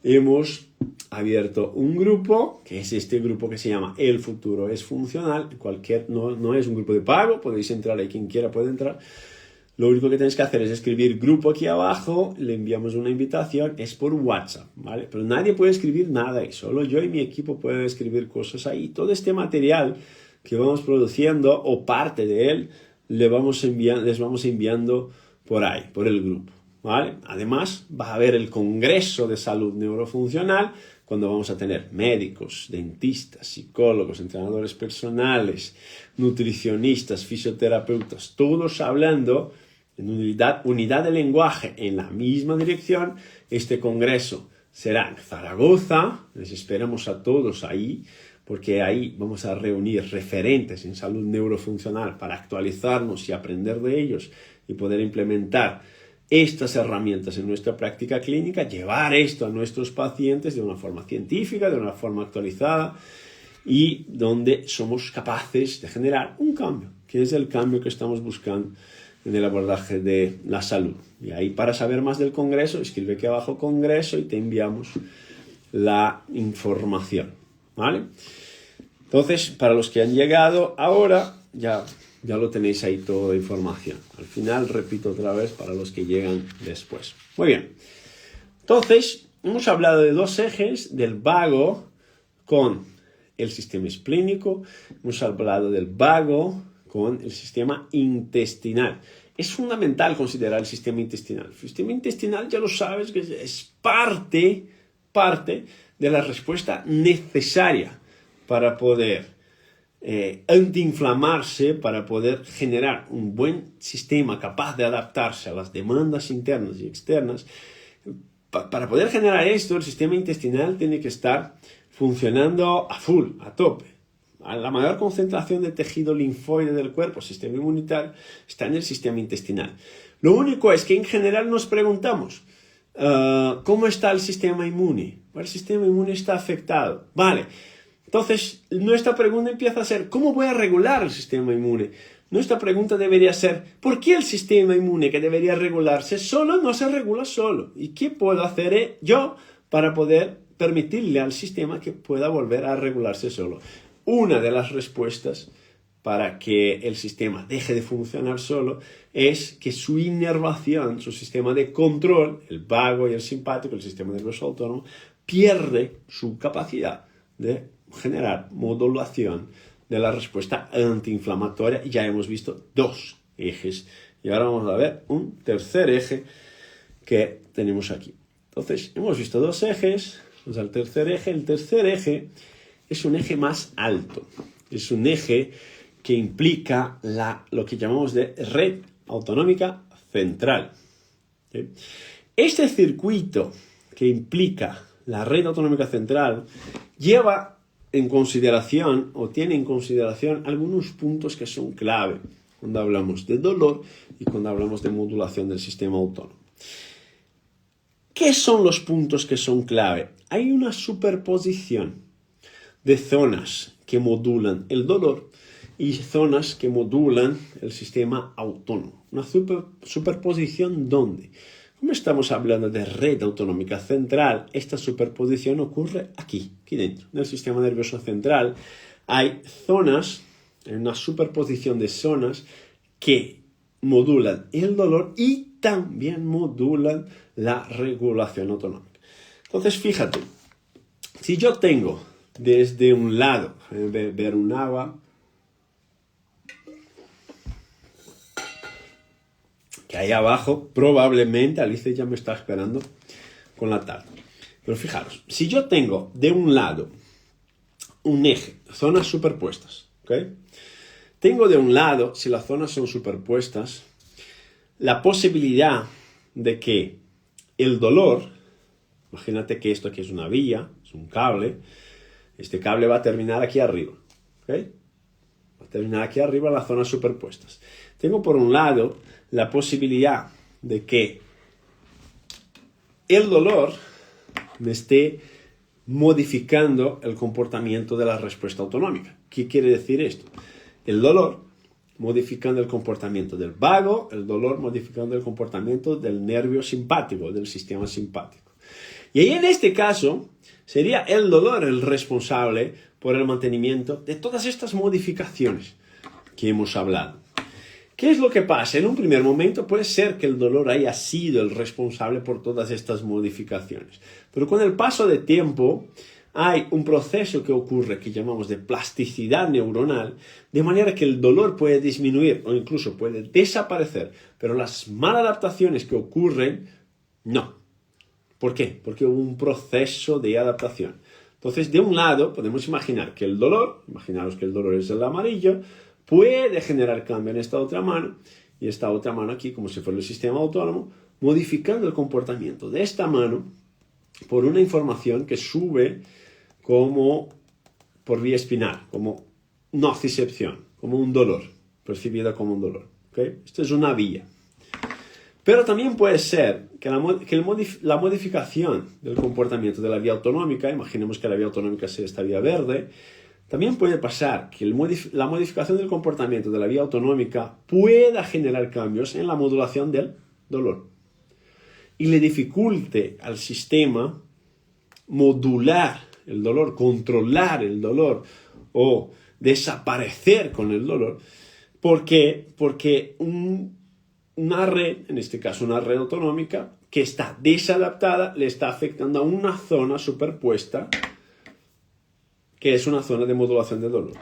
hemos abierto un grupo, que es este grupo que se llama El Futuro es Funcional. No es un grupo de pago, podéis entrar ahí, quien quiera puede entrar. Lo único que tenéis que hacer es escribir grupo aquí abajo, le enviamos una invitación, es por WhatsApp, ¿vale? Pero nadie puede escribir nada ahí, solo yo y mi equipo pueden escribir cosas ahí. Todo este material que vamos produciendo o parte de él les vamos enviando por ahí, por el grupo, ¿vale? Además, va a haber el Congreso de Salud Neurofuncional, cuando vamos a tener médicos, dentistas, psicólogos, entrenadores personales, nutricionistas, fisioterapeutas, todos hablando en unidad de lenguaje en la misma dirección. Este congreso será en Zaragoza, les esperamos a todos ahí, porque ahí vamos a reunir referentes en salud neurofuncional para actualizarnos y aprender de ellos y poder implementar estas herramientas en nuestra práctica clínica, llevar esto a nuestros pacientes de una forma científica, de una forma actualizada y donde somos capaces de generar un cambio, que es el cambio que estamos buscando en el abordaje de la salud. Y ahí, para saber más del congreso, escribe aquí abajo congreso y te enviamos la información, ¿vale? Entonces, para los que han llegado ahora, ya lo tenéis ahí toda la información. Al final, repito otra vez para los que llegan después. Muy bien. Entonces, hemos hablado de dos ejes, del vago con el sistema esplínico. Hemos hablado del vago con el sistema intestinal. Es fundamental considerar el sistema intestinal. El sistema intestinal, ya lo sabes, que es parte de la respuesta necesaria para poder antiinflamarse, para poder generar un buen sistema capaz de adaptarse a las demandas internas y externas. Para poder generar esto, el sistema intestinal tiene que estar funcionando a full, a tope. La mayor concentración de tejido linfoide del cuerpo, sistema inmunitario, está en el sistema intestinal. Lo único es que en general nos preguntamos, ¿cómo está el sistema inmune? El sistema inmune está afectado. Vale, entonces nuestra pregunta empieza a ser, ¿cómo voy a regular el sistema inmune? Nuestra pregunta debería ser, ¿por qué el sistema inmune que debería regularse solo no se regula solo? ¿Y qué puedo hacer yo para poder permitirle al sistema que pueda volver a regularse solo? Una de las respuestas para que el sistema deje de funcionar solo es que su inervación, su sistema de control, el vago y el simpático, el sistema nervioso autónomo, pierde su capacidad de generar modulación de la respuesta antiinflamatoria. Y ya hemos visto dos ejes. Y ahora vamos a ver un tercer eje que tenemos aquí. Entonces, hemos visto dos ejes. Vamos al tercer eje. El tercer eje es un eje más alto. Es un eje que implica lo que llamamos de red autonómica central. ¿Sí? Este circuito que implica la red autonómica central lleva en consideración o tiene en consideración algunos puntos que son clave cuando hablamos de dolor y cuando hablamos de modulación del sistema autónomo. ¿Qué son los puntos que son clave? Hay una superposición de zonas que modulan el dolor y zonas que modulan el sistema autónomo. Una superposición ¿dónde? Como estamos hablando de red autonómica central, esta superposición ocurre aquí dentro, en el sistema nervioso central. Hay zonas, una superposición de zonas que modulan el dolor y también modulan la regulación autonómica. Entonces, fíjate, si yo tengo desde un lado, beber un agua, que ahí abajo probablemente Alicia ya me está esperando con la tarta. Pero fijaros, si yo tengo de un lado un eje, zonas superpuestas, ¿ok? Tengo de un lado, si las zonas son superpuestas, la posibilidad de que el dolor, imagínate que esto aquí es una vía, es un cable, este cable va a terminar aquí arriba, ¿ok? Va a terminar aquí arriba las zonas superpuestas. Tengo por un lado la posibilidad de que el dolor me esté modificando el comportamiento de la respuesta autonómica. ¿Qué quiere decir esto? El dolor modificando el comportamiento del vago, el dolor modificando el comportamiento del nervio simpático, del sistema simpático. Y ahí en este caso sería el dolor el responsable por el mantenimiento de todas estas modificaciones que hemos hablado. ¿Qué es lo que pasa? En un primer momento puede ser que el dolor haya sido el responsable por todas estas modificaciones. Pero con el paso de tiempo hay un proceso que ocurre que llamamos de plasticidad neuronal, de manera que el dolor puede disminuir o incluso puede desaparecer, pero las maladaptaciones que ocurren, no. ¿Por qué? Porque hubo un proceso de adaptación. Entonces, de un lado, podemos imaginar que el dolor, imaginaros que el dolor es el amarillo, puede generar cambio en esta otra mano, y esta otra mano aquí, como si fuera el sistema autónomo, modificando el comportamiento de esta mano por una información que sube como por vía espinal, como nocicepción, como un dolor, percibida como un dolor. ¿Okay? Esto es una vía. Pero también puede ser que la modificación del comportamiento de la vía autonómica, imaginemos que la vía autonómica sea esta vía verde, también puede pasar que la modificación del comportamiento de la vía autonómica pueda generar cambios en la modulación del dolor y le dificulte al sistema modular el dolor, controlar el dolor o desaparecer con el dolor. ¿Por qué? Porque una red, en este caso una red autonómica, que está desadaptada, le está afectando a una zona superpuesta, que es una zona de modulación del dolor.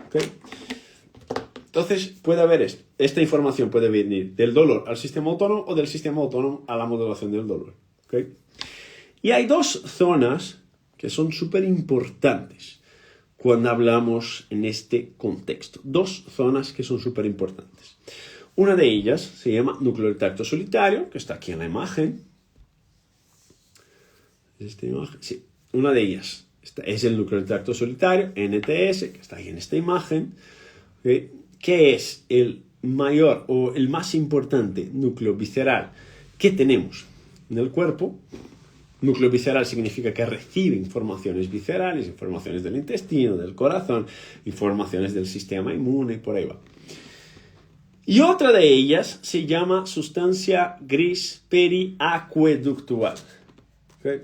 ¿Okay? Entonces, puede haber esto. Esta información puede venir del dolor al sistema autónomo o del sistema autónomo a la modulación del dolor. ¿Okay? Y hay dos zonas que son súper importantes cuando hablamos en este contexto. Dos zonas que son súper importantes. Una de ellas se llama núcleo del tracto solitario, que está aquí en la imagen. Sí, una de ellas es el núcleo del tracto solitario, NTS, que está ahí en esta imagen, ¿okay? Que es el mayor o el más importante núcleo visceral que tenemos en el cuerpo. Núcleo visceral significa que recibe informaciones viscerales, informaciones del intestino, del corazón, informaciones del sistema inmune y por ahí va. Y otra de ellas se llama sustancia gris periacueductual. ¿Okay?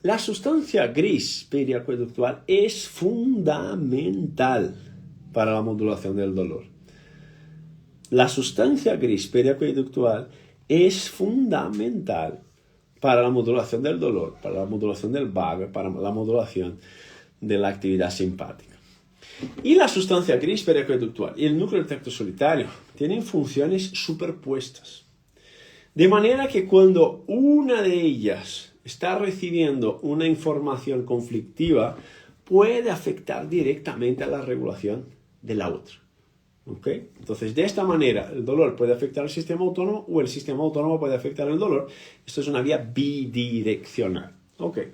La sustancia gris periacueductual es fundamental para la modulación del dolor. La sustancia gris periacueductual es fundamental para la modulación del dolor, para la modulación del vago, para la modulación de la actividad simpática. Y la sustancia gris periacueductual y el núcleo del tracto solitario tienen funciones superpuestas. De manera que cuando una de ellas está recibiendo una información conflictiva, puede afectar directamente a la regulación de la otra. ¿Okay? Entonces, de esta manera, el dolor puede afectar al sistema autónomo o el sistema autónomo puede afectar al dolor. Esto es una vía bidireccional. Okay.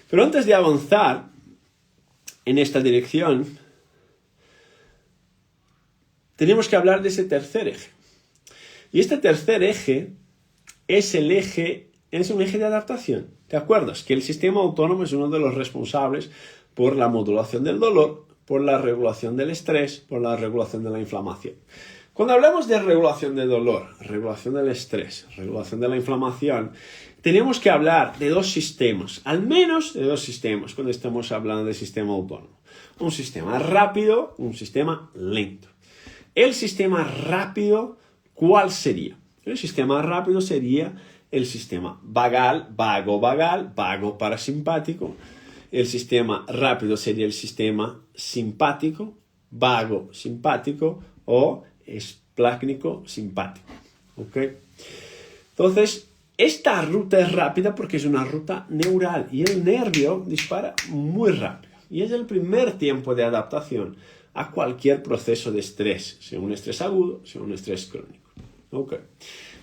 Pero antes de avanzar en esta dirección, tenemos que hablar de ese tercer eje. Y este tercer eje es un eje de adaptación. ¿Te acuerdas? Que el sistema autónomo es uno de los responsables por la modulación del dolor, por la regulación del estrés, por la regulación de la inflamación. Cuando hablamos de regulación del dolor, regulación del estrés, regulación de la inflamación, tenemos que hablar de dos sistemas, al menos de dos sistemas, cuando estamos hablando de sistema autónomo. Un sistema rápido, un sistema lento. El sistema rápido, ¿cuál sería? El sistema rápido sería el sistema vagal, vago parasimpático. El sistema rápido sería el sistema simpático, vago simpático o esplácnico simpático. ¿Okay? Entonces, esta ruta es rápida porque es una ruta neural y el nervio dispara muy rápido. Y es el primer tiempo de adaptación a cualquier proceso de estrés, sea un estrés agudo, sea un estrés crónico. ¿Okay?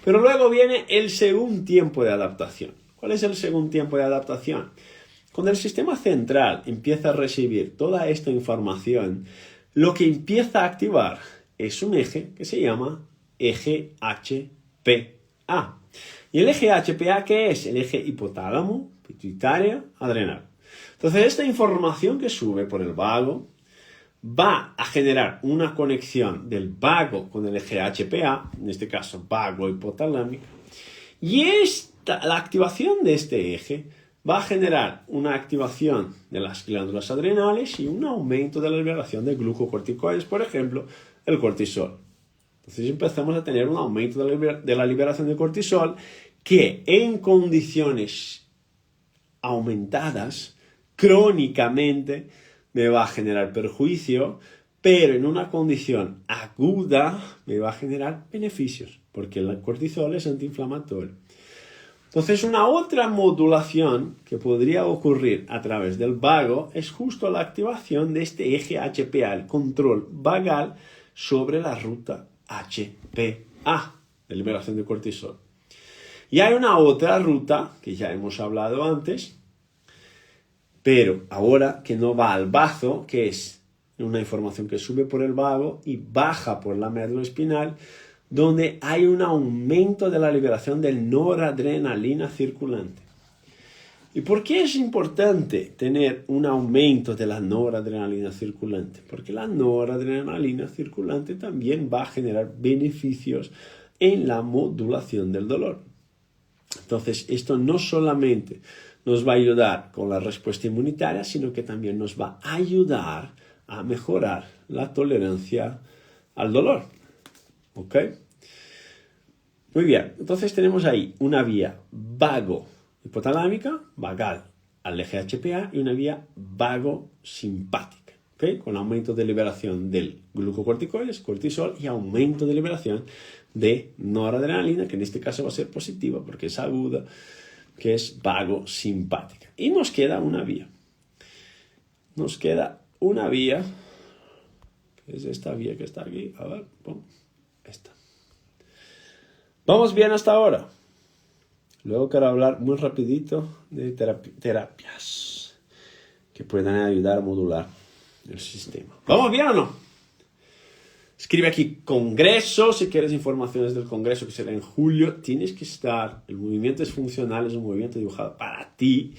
Pero luego viene el segundo tiempo de adaptación. ¿Cuál es el segundo tiempo de adaptación? Cuando el sistema central empieza a recibir toda esta información, lo que empieza a activar es un eje que se llama eje HPA. ¿Y el eje HPA qué es? El eje hipotálamo, pituitario, adrenal. Entonces, esta información que sube por el vago va a generar una conexión del vago con el eje HPA, en este caso vago hipotalámico, y la activación de este eje va a generar una activación de las glándulas adrenales y un aumento de la liberación de glucocorticoides, por ejemplo, el cortisol. Entonces empezamos a tener un aumento de la liberación de cortisol que en condiciones aumentadas, crónicamente, me va a generar perjuicio, pero en una condición aguda me va a generar beneficios, porque el cortisol es antiinflamatorio. Entonces, una otra modulación que podría ocurrir a través del vago es justo la activación de este eje HPA, el control vagal sobre la ruta HPA, de liberación de cortisol. Y hay una otra ruta que ya hemos hablado antes, pero ahora que no va al bazo, que es una información que sube por el vago y baja por la médula espinal, donde hay un aumento de la liberación de noradrenalina circulante. ¿Y por qué es importante tener un aumento de la noradrenalina circulante? Porque la noradrenalina circulante también va a generar beneficios en la modulación del dolor. Entonces, esto no solamente nos va a ayudar con la respuesta inmunitaria, sino que también nos va a ayudar a mejorar la tolerancia al dolor. ¿Ok? Muy bien, entonces tenemos ahí una vía vago-hipotalámica, vagal al eje HPA, y una vía vago-simpática, ¿okay? Con aumento de liberación del glucocorticoides, cortisol, y aumento de liberación de noradrenalina, que en este caso va a ser positiva porque es aguda, que es vago-simpática. Y nos queda una vía. Nos queda una vía, que es esta vía que está aquí. A ver, pum, esta. ¿Vamos bien hasta ahora? Luego quiero hablar muy rapidito de terapias que puedan ayudar a modular el sistema. ¿Vamos bien o no? Escribe aquí congreso, si quieres informaciones del congreso que será en julio. Tienes que estar. El movimiento es funcional, es un movimiento dibujado para ti.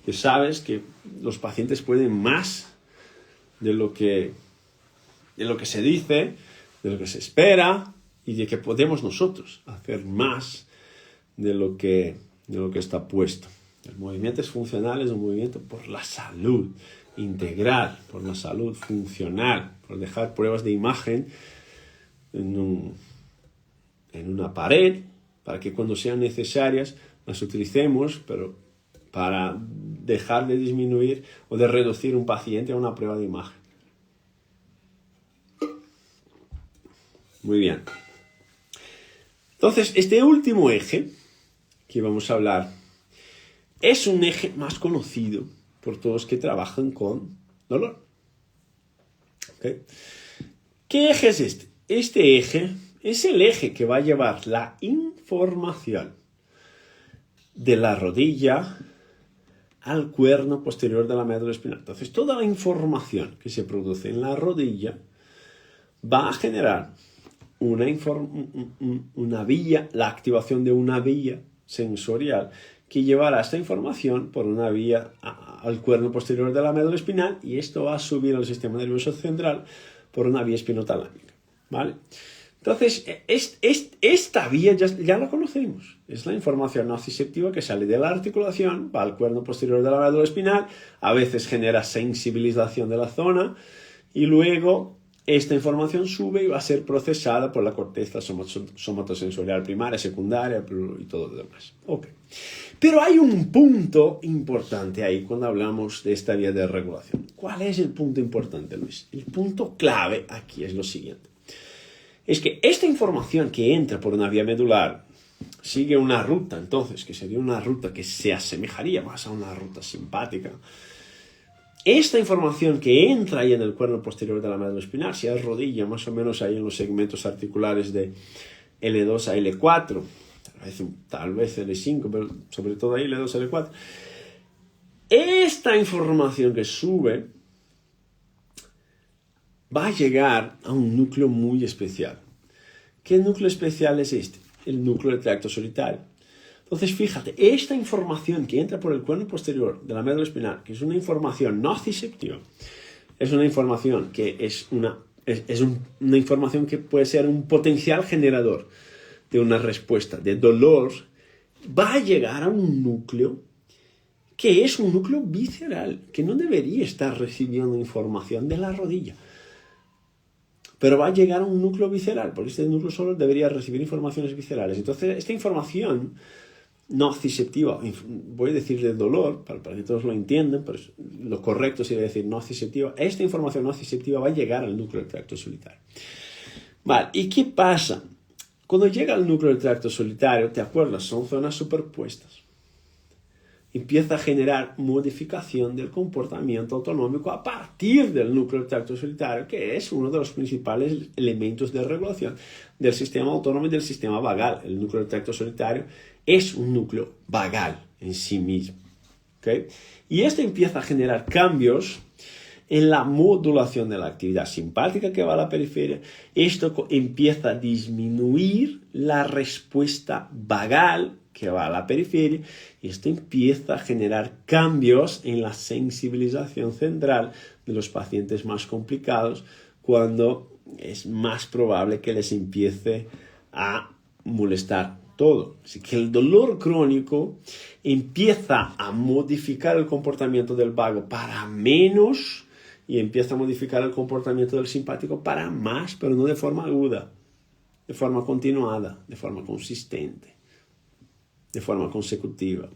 Que sabes que los pacientes pueden más de lo que se dice, de lo que se espera, y de que podemos nosotros hacer más de lo que está puesto. El movimiento es funcional, es un movimiento por la salud integral, por la salud funcional, por dejar pruebas de imagen en una pared, para que cuando sean necesarias las utilicemos, pero para dejar de disminuir o de reducir un paciente a una prueba de imagen. Muy bien. Entonces, este último eje que vamos a hablar es un eje más conocido por todos que trabajan con dolor. ¿Okay? ¿Qué eje es este? Este eje es el eje que va a llevar la información de la rodilla al cuerno posterior de la médula espinal. Entonces, toda la información que se produce en la rodilla va a generar una vía, la activación de una vía sensorial que llevará esta información por una vía al cuerno posterior de la médula espinal, y esto va a subir al sistema nervioso central por una vía espinotalámica, ¿vale? Entonces, esta vía ya la conocemos. Es la información nociceptiva que sale de la articulación, va al cuerno posterior de la médula espinal, a veces genera sensibilización de la zona, y luego esta información sube y va a ser procesada por la corteza somatosensorial primaria, secundaria y todo lo demás. Okay. Pero hay un punto importante ahí cuando hablamos de esta vía de regulación. ¿Cuál es el punto importante, Luis? El punto clave aquí es lo siguiente. Es que esta información que entra por una vía medular sigue una ruta, entonces, que sería una ruta que se asemejaría más a una ruta simpática. Esta información que entra ahí en el cuerno posterior de la médula espinal, si es rodilla, más o menos ahí en los segmentos articulares de L2 a L4, tal vez L5, pero sobre todo ahí L2 a L4. Esta información que sube va a llegar a un núcleo muy especial. ¿Qué núcleo especial es este? El núcleo del tracto solitario. Entonces, fíjate, esta información que entra por el cuerno posterior de la médula espinal, que es una información nociceptiva, es una información que es una información que puede ser un potencial generador de una respuesta de dolor, va a llegar a un núcleo que es un núcleo visceral, que no debería estar recibiendo información de la rodilla, pero va a llegar a un núcleo visceral, porque este núcleo solo debería recibir informaciones viscerales. Entonces, esta información nociceptiva, voy a decir de dolor, para que todos lo entiendan, pero lo correcto sería decir nociceptiva. Esta información nociceptiva va a llegar al núcleo del tracto solitario. Vale, ¿y qué pasa? Cuando llega al núcleo del tracto solitario, ¿te acuerdas? Son zonas superpuestas. Empieza a generar modificación del comportamiento autonómico a partir del núcleo del tracto solitario, que es uno de los principales elementos de regulación del sistema autónomo y del sistema vagal. El núcleo del tracto solitario es un núcleo vagal en sí mismo. ¿Okay? Y esto empieza a generar cambios en la modulación de la actividad simpática que va a la periferia, esto empieza a disminuir la respuesta vagal que va a la periferia y esto empieza a generar cambios en la sensibilización central de los pacientes más complicados cuando es más probable que les empiece a molestar todo. Así que el dolor crónico empieza a modificar el comportamiento del vago para menos y empieza a modificar el comportamiento del simpático para más, pero no de forma aguda, de forma continuada, de forma consistente, de forma consecutiva.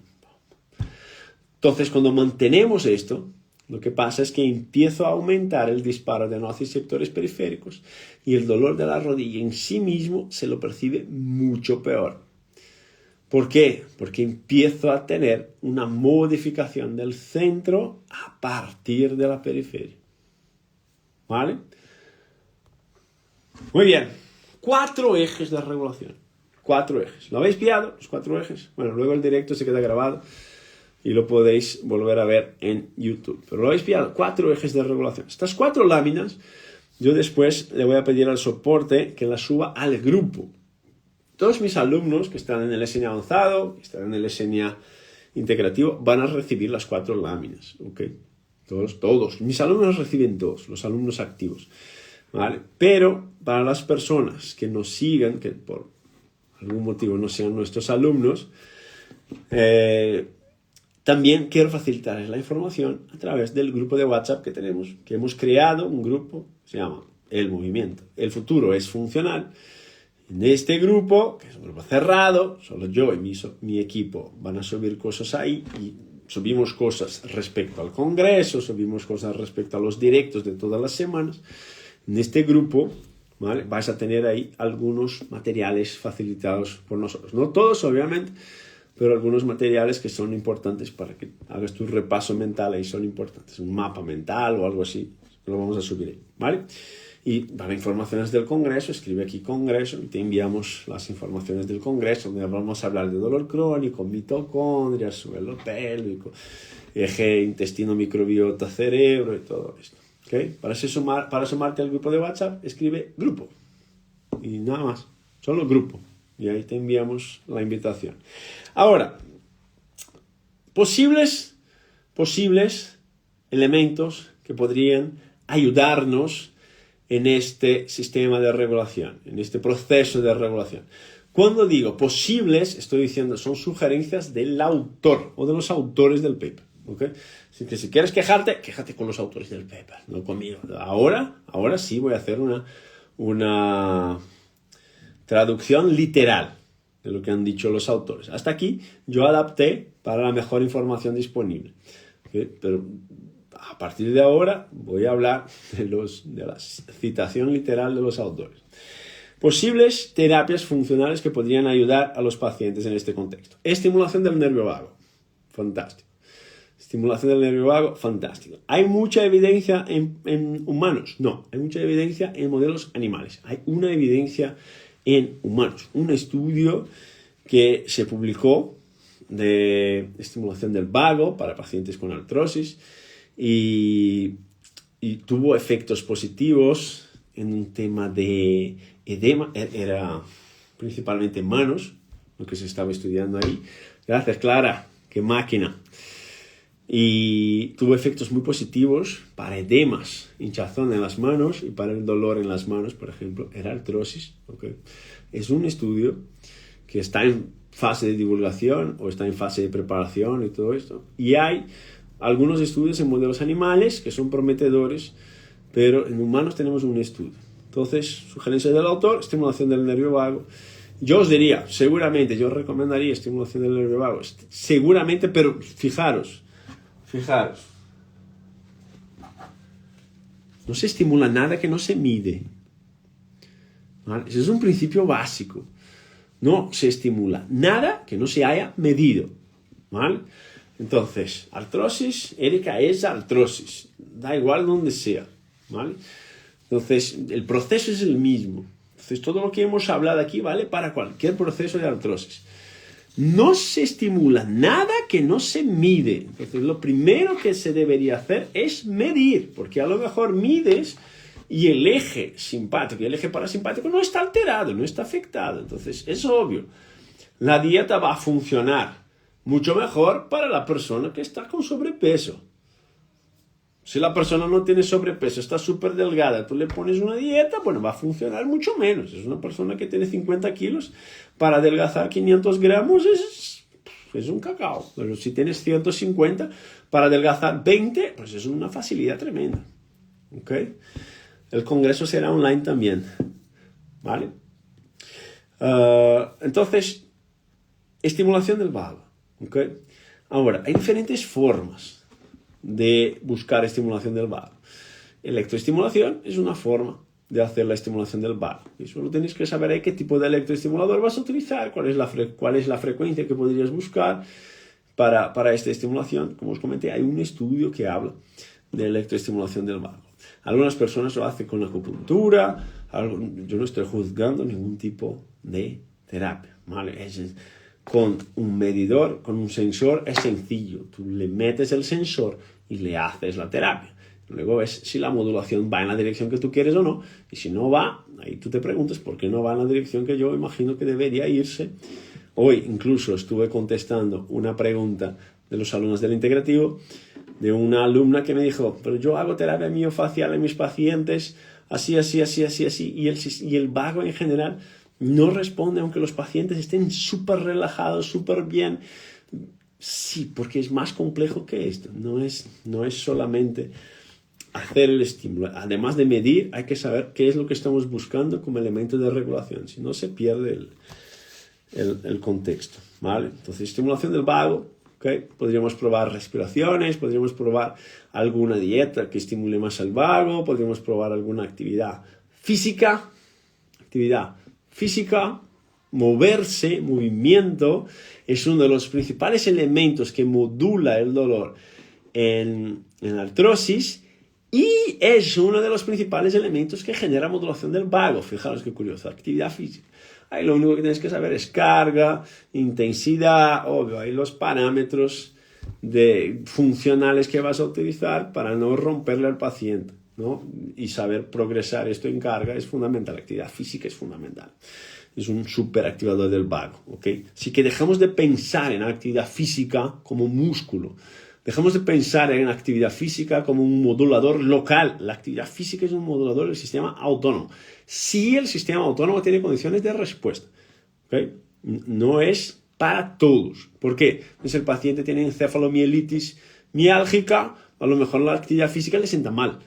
Entonces, cuando mantenemos esto, lo que pasa es que empiezo a aumentar el disparo de nociceptores periféricos y el dolor de la rodilla en sí mismo se lo percibe mucho peor. ¿Por qué? Porque empiezo a tener una modificación del centro a partir de la periferia. ¿Vale? Muy bien. 4 ejes de regulación. 4 ejes. ¿Lo habéis pillado? Los 4 ejes. Bueno, luego el directo se queda grabado y lo podéis volver a ver en YouTube. Pero lo habéis pillado. 4 ejes de regulación. Estas 4 láminas, yo después le voy a pedir al soporte que las suba al grupo. Todos mis alumnos que están en el SNA avanzado, que están en el SNA integrativo, van a recibir las 4 láminas, ¿ok? Todos. Mis alumnos reciben 2, los alumnos activos, ¿vale? Pero para las personas que nos sigan, que por algún motivo no sean nuestros alumnos, también quiero facilitarles la información a través del grupo de WhatsApp que tenemos, que hemos creado un grupo, se llama El Movimiento. El futuro es funcional. En este grupo, que es un grupo cerrado, solo yo y mi equipo van a subir cosas ahí y subimos cosas respecto al congreso, subimos cosas respecto a los directos de todas las semanas. En este grupo, ¿vale?, vais a tener ahí algunos materiales facilitados por nosotros. No todos, obviamente, pero algunos materiales que son importantes para que hagas tu repaso mental ahí son importantes. Un mapa mental o algo así, lo vamos a subir ahí, ¿vale? Y para informaciones del congreso, escribe aquí congreso y te enviamos las informaciones del congreso, donde vamos a hablar de dolor crónico, mitocondrias, suelo pélvico, eje intestino, microbiota, cerebro y todo esto. ¿Okay? Para sumarte al grupo de WhatsApp, escribe grupo. Y nada más, solo grupo. Y ahí te enviamos la invitación. Ahora, posibles elementos que podrían ayudarnos en este sistema de regulación, en este proceso de regulación. Cuando digo posibles, estoy diciendo son sugerencias del autor o de los autores del paper. ¿Okay? Así que si quieres quejarte, quéjate con los autores del paper, no conmigo. Ahora sí voy a hacer una traducción literal de lo que han dicho los autores. Hasta aquí yo adapté para la mejor información disponible. ¿Okay? Pero a partir de ahora voy a hablar de la citación literal de los autores. Posibles terapias funcionales que podrían ayudar a los pacientes en este contexto. Estimulación del nervio vago. Fantástico. Estimulación del nervio vago. Fantástico. ¿Hay mucha evidencia en humanos? No. Hay mucha evidencia en modelos animales. Hay una evidencia en humanos. Un estudio que se publicó de estimulación del vago para pacientes con artrosis y tuvo efectos positivos en un tema de edema. Era principalmente en manos lo que se estaba estudiando ahí. Gracias, Clara, qué máquina. Y tuvo efectos muy positivos para edemas, hinchazón en las manos y para el dolor en las manos, por ejemplo, era artrosis. ¿Okay? Es un estudio que está en fase de divulgación o está en fase de preparación y todo esto. Y hay algunos estudios en modelos animales que son prometedores, pero en humanos tenemos un estudio. Entonces, sugerencia del autor, estimulación del nervio vago. Yo os diría, seguramente, yo recomendaría estimulación del nervio vago, seguramente, pero fijaros, no se estimula nada que no se mide. ¿Vale? Ese es un principio básico. No se estimula nada que no se haya medido. ¿Vale? Entonces, artrosis, Erika, es artrosis. Da igual donde sea. ¿Vale? Entonces, el proceso es el mismo. Entonces, todo lo que hemos hablado aquí vale para cualquier proceso de artrosis. No se estimula nada que no se mide. Entonces, lo primero que se debería hacer es medir, porque a lo mejor mides y el eje simpático y el eje parasimpático no está alterado, no está afectado. Entonces, es obvio, la dieta va a funcionar mucho mejor para la persona que está con sobrepeso. Si la persona no tiene sobrepeso, está súper delgada, tú le pones una dieta, bueno, va a funcionar mucho menos. Es una persona que tiene 50 kilos, para adelgazar 500 gramos es un cacao. Pero si tienes 150, para adelgazar 20, pues es una facilidad tremenda. ¿Ok? El congreso será online también. ¿Vale? Entonces, estimulación del vago. ¿Ok? Ahora, hay diferentes formas de buscar estimulación del vago. Electroestimulación es una forma de hacer la estimulación del vago. Y solo tenéis que saber ahí qué tipo de electroestimulador vas a utilizar, cuál es la frecuencia que podrías buscar para esta estimulación. Como os comenté, hay un estudio que habla de electroestimulación del vago. Algunas personas lo hacen con acupuntura, yo no estoy juzgando ningún tipo de terapia, ¿vale? Con un medidor, con un sensor, es sencillo. Tú le metes el sensor y le haces la terapia. Luego ves si la modulación va en la dirección que tú quieres o no. Y si no va, ahí tú te preguntas por qué no va en la dirección que yo imagino que debería irse. Hoy incluso estuve contestando una pregunta de los alumnos del integrativo de una alumna que me dijo, pero yo hago terapia miofacial en mis pacientes, así. Y el vago en general no responde aunque los pacientes estén súper relajados, súper bien. Sí, porque es más complejo que esto. No es solamente hacer el estímulo. Además de medir, hay que saber qué es lo que estamos buscando como elemento de regulación. Si no, se pierde el contexto. ¿Vale? Entonces, estimulación del vago. ¿Okay? Podríamos probar respiraciones, podríamos probar alguna dieta que estimule más al vago, podríamos probar alguna actividad física, moverse, movimiento, es uno de los principales elementos que modula el dolor en artrosis y es uno de los principales elementos que genera modulación del vago. Fijaros qué curioso, actividad física. Ahí lo único que tienes que saber es carga, intensidad, obvio, hay los parámetros funcionales que vas a utilizar para no romperle al paciente, ¿no? Y saber progresar esto en carga es fundamental, la actividad física es fundamental. Es un superactivador del vago, ¿ok? Así que dejamos de pensar en actividad física como músculo. Dejamos de pensar en actividad física como un modulador local. La actividad física es un modulador del sistema autónomo. Si el sistema autónomo tiene condiciones de respuesta, ¿ok? No es para todos. ¿Por qué? Pues el paciente tiene encefalomielitis miálgica, a lo mejor la actividad física le sienta mal.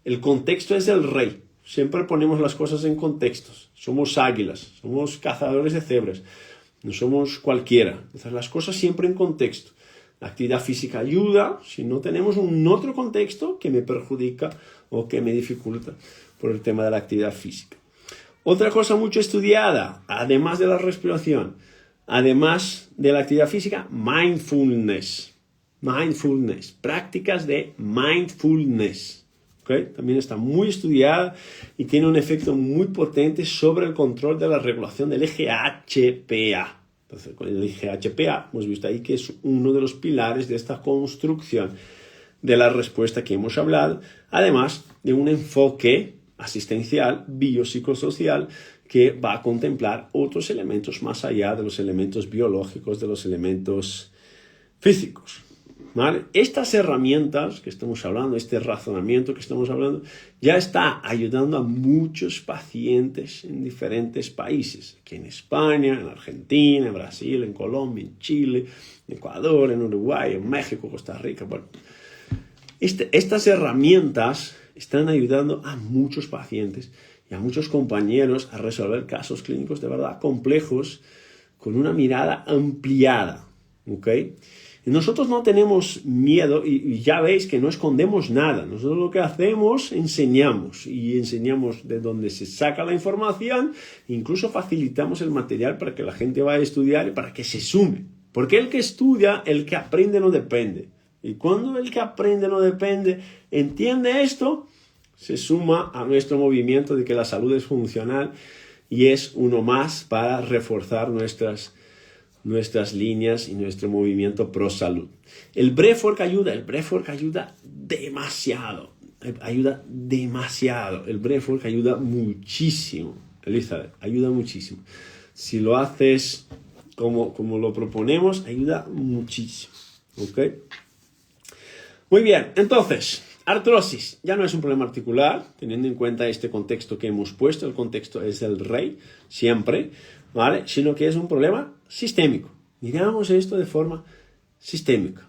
El contexto es el rey. Siempre ponemos las cosas en contextos. Somos águilas, somos cazadores de cebras, no somos cualquiera. Entonces las cosas siempre en contexto. La actividad física ayuda si no tenemos un otro contexto que me perjudica o que me dificulta por el tema de la actividad física. Otra cosa mucho estudiada, además de la respiración, además de la actividad física, mindfulness. Prácticas de mindfulness. ¿Okay? También está muy estudiada y tiene un efecto muy potente sobre el control de la regulación del eje HPA. Entonces, con el eje HPA hemos visto ahí que es uno de los pilares de esta construcción de la respuesta que hemos hablado, además de un enfoque asistencial, biopsicosocial, que va a contemplar otros elementos más allá de los elementos biológicos, de los elementos físicos. ¿Vale? Estas herramientas que estamos hablando, este razonamiento que estamos hablando, ya está ayudando a muchos pacientes en diferentes países. Aquí en España, en Argentina, en Brasil, en Colombia, en Chile, en Ecuador, en Uruguay, en México, Costa Rica. Bueno, estas herramientas están ayudando a muchos pacientes y a muchos compañeros a resolver casos clínicos de verdad complejos con una mirada ampliada. ¿Ok? Nosotros no tenemos miedo y ya veis que no escondemos nada. Nosotros lo que hacemos, enseñamos de dónde se saca la información, incluso facilitamos el material para que la gente vaya a estudiar y para que se sume. Porque el que estudia, el que aprende no depende. Y cuando el que aprende no depende, entiende esto, se suma a nuestro movimiento de que la salud es funcional y es uno más para reforzar nuestras nuestras líneas y nuestro movimiento pro salud. El breathwork ayuda demasiado. El breathwork ayuda muchísimo, Elizabeth, ayuda muchísimo. Si lo haces como lo proponemos, ayuda muchísimo. ¿Ok? Muy bien, entonces, artrosis ya no es un problema articular, teniendo en cuenta este contexto que hemos puesto. El contexto es el rey, siempre, ¿vale? Sino que es un problema sistémico. Miramos esto de forma sistémica,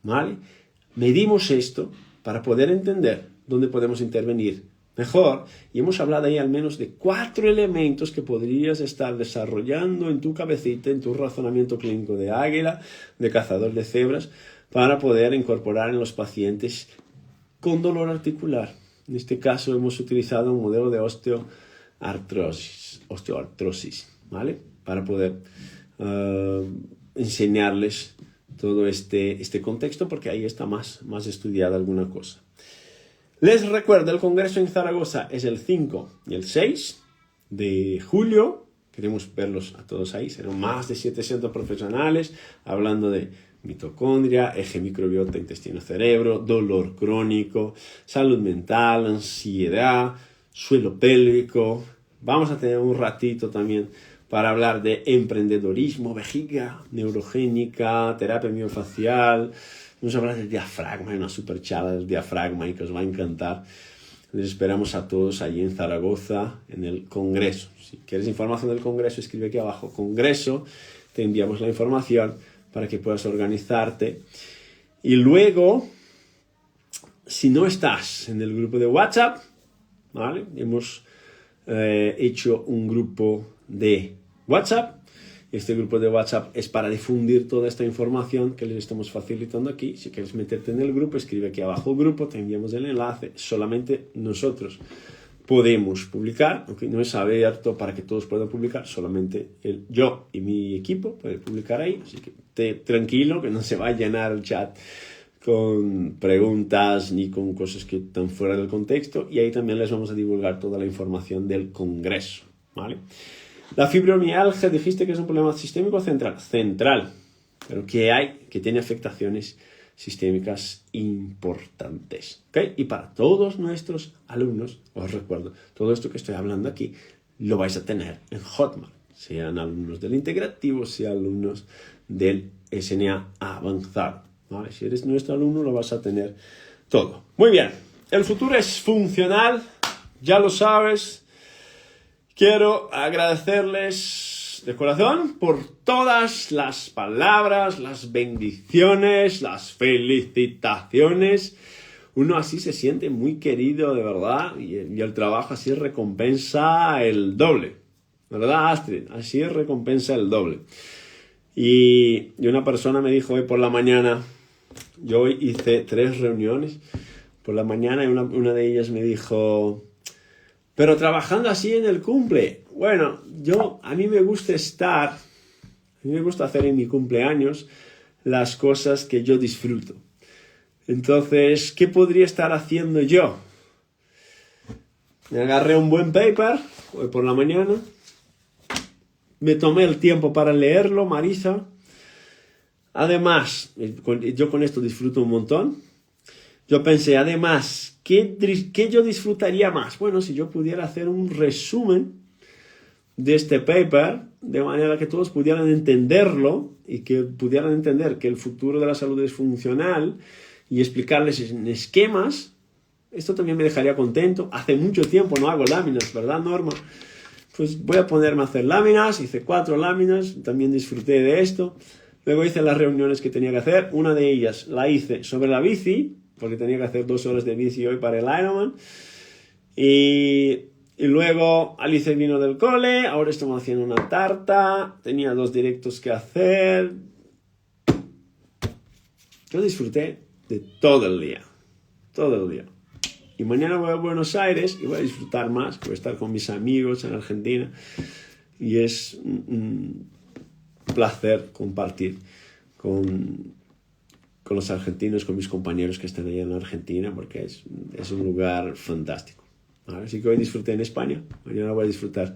¿vale? Medimos esto para poder entender dónde podemos intervenir mejor, y hemos hablado ahí al menos de 4 elementos que podrías estar desarrollando en tu cabecita, en tu razonamiento clínico de águila, de cazador de cebras, para poder incorporar en los pacientes con dolor articular. En este caso hemos utilizado un modelo de osteoartrosis, ¿vale? Para poder enseñarles todo este contexto, porque ahí está más estudiada alguna cosa. Les recuerdo, el congreso en Zaragoza es el 5 y el 6 de julio. Queremos verlos a todos ahí. Serán más de 700 profesionales hablando de mitocondria, eje microbiota, intestino-cerebro, dolor crónico, salud mental, ansiedad, suelo pélvico. Vamos a tener un ratito también para hablar de emprendedorismo, vejiga neurogénica, terapia miofacial. Vamos a hablar del diafragma, una super charla del diafragma y que os va a encantar. Les esperamos a todos allí en Zaragoza, en el congreso. Si quieres información del congreso, escribe aquí abajo, congreso, te enviamos la información para que puedas organizarte. Y luego, si no estás en el grupo de WhatsApp, ¿vale? Hemos hecho un grupo de WhatsApp. Este grupo de WhatsApp es para difundir toda esta información que les estamos facilitando aquí. Si quieres meterte en el grupo, escribe aquí abajo grupo, te enviamos el enlace. Solamente nosotros podemos publicar, aunque no es abierto para que todos puedan publicar, solamente yo y mi equipo pueden publicar ahí. Así que tranquilo, que no se va a llenar el chat con preguntas ni con cosas que están fuera del contexto. Y ahí también les vamos a divulgar toda la información del congreso, ¿vale? La fibromialgia, dijiste que es un problema sistémico central. Central, pero que tiene afectaciones sistémicas importantes. ¿Okay? Y para todos nuestros alumnos, os recuerdo, todo esto que estoy hablando aquí, lo vais a tener en Hotmart. Sean alumnos del integrativo, sean alumnos del SNA avanzado. ¿Vale? Si eres nuestro alumno, lo vas a tener todo. Muy bien, el futuro es funcional, ya lo sabes. Quiero agradecerles de corazón por todas las palabras, las bendiciones, las felicitaciones. Uno así se siente muy querido de verdad y el trabajo así recompensa el doble. ¿Verdad, Astrid? Así recompensa el doble. Y una persona me dijo hoy por la mañana, yo hoy hice 3 reuniones por la mañana y una de ellas me dijo... Pero trabajando así en el cumple. Bueno, a mí me gusta hacer en mi cumpleaños las cosas que yo disfruto. Entonces, ¿qué podría estar haciendo yo? Me agarré un buen paper hoy por la mañana. Me tomé el tiempo para leerlo, Marisa. Además, yo con esto disfruto un montón. Yo pensé, además, ¿qué yo disfrutaría más? Bueno, si yo pudiera hacer un resumen de este paper, de manera que todos pudieran entenderlo y que pudieran entender que el futuro de la salud es funcional y explicarles en esquemas, esto también me dejaría contento. Hace mucho tiempo no hago láminas, ¿verdad, Norma? Pues voy a ponerme a hacer láminas, hice 4 láminas, también disfruté de esto. Luego hice las reuniones que tenía que hacer, una de ellas la hice sobre la bici, porque tenía que hacer 2 horas de bici hoy para el Ironman. Y luego Alice vino del cole, ahora estamos haciendo una tarta, tenía 2 directos que hacer. Yo disfruté de todo el día. Y mañana voy a Buenos Aires y voy a disfrutar más, voy a estar con mis amigos en Argentina. Y es un placer compartir con los argentinos, con mis compañeros que están allá en Argentina, porque es un lugar fantástico. ¿Vale? Así que hoy disfruté en España, mañana voy a disfrutar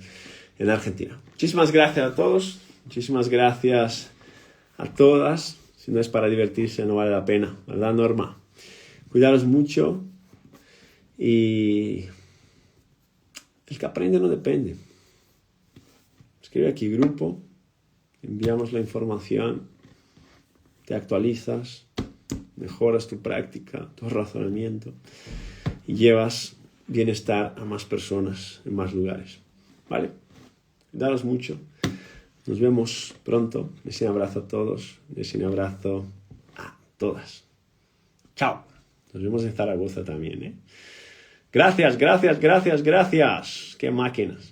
en Argentina. Muchísimas gracias a todos, muchísimas gracias a todas. Si no es para divertirse, no vale la pena, ¿verdad, Norma? Cuidaros mucho y el que aprende no depende. Escribe aquí grupo, enviamos la información, te actualizas, mejoras tu práctica, tu razonamiento y llevas bienestar a más personas en más lugares. ¿Vale? Cuidaros mucho. Nos vemos pronto. Un abrazo a todos. Un abrazo a todas. Chao. Nos vemos en Zaragoza también, ¿eh? Gracias. Qué máquinas.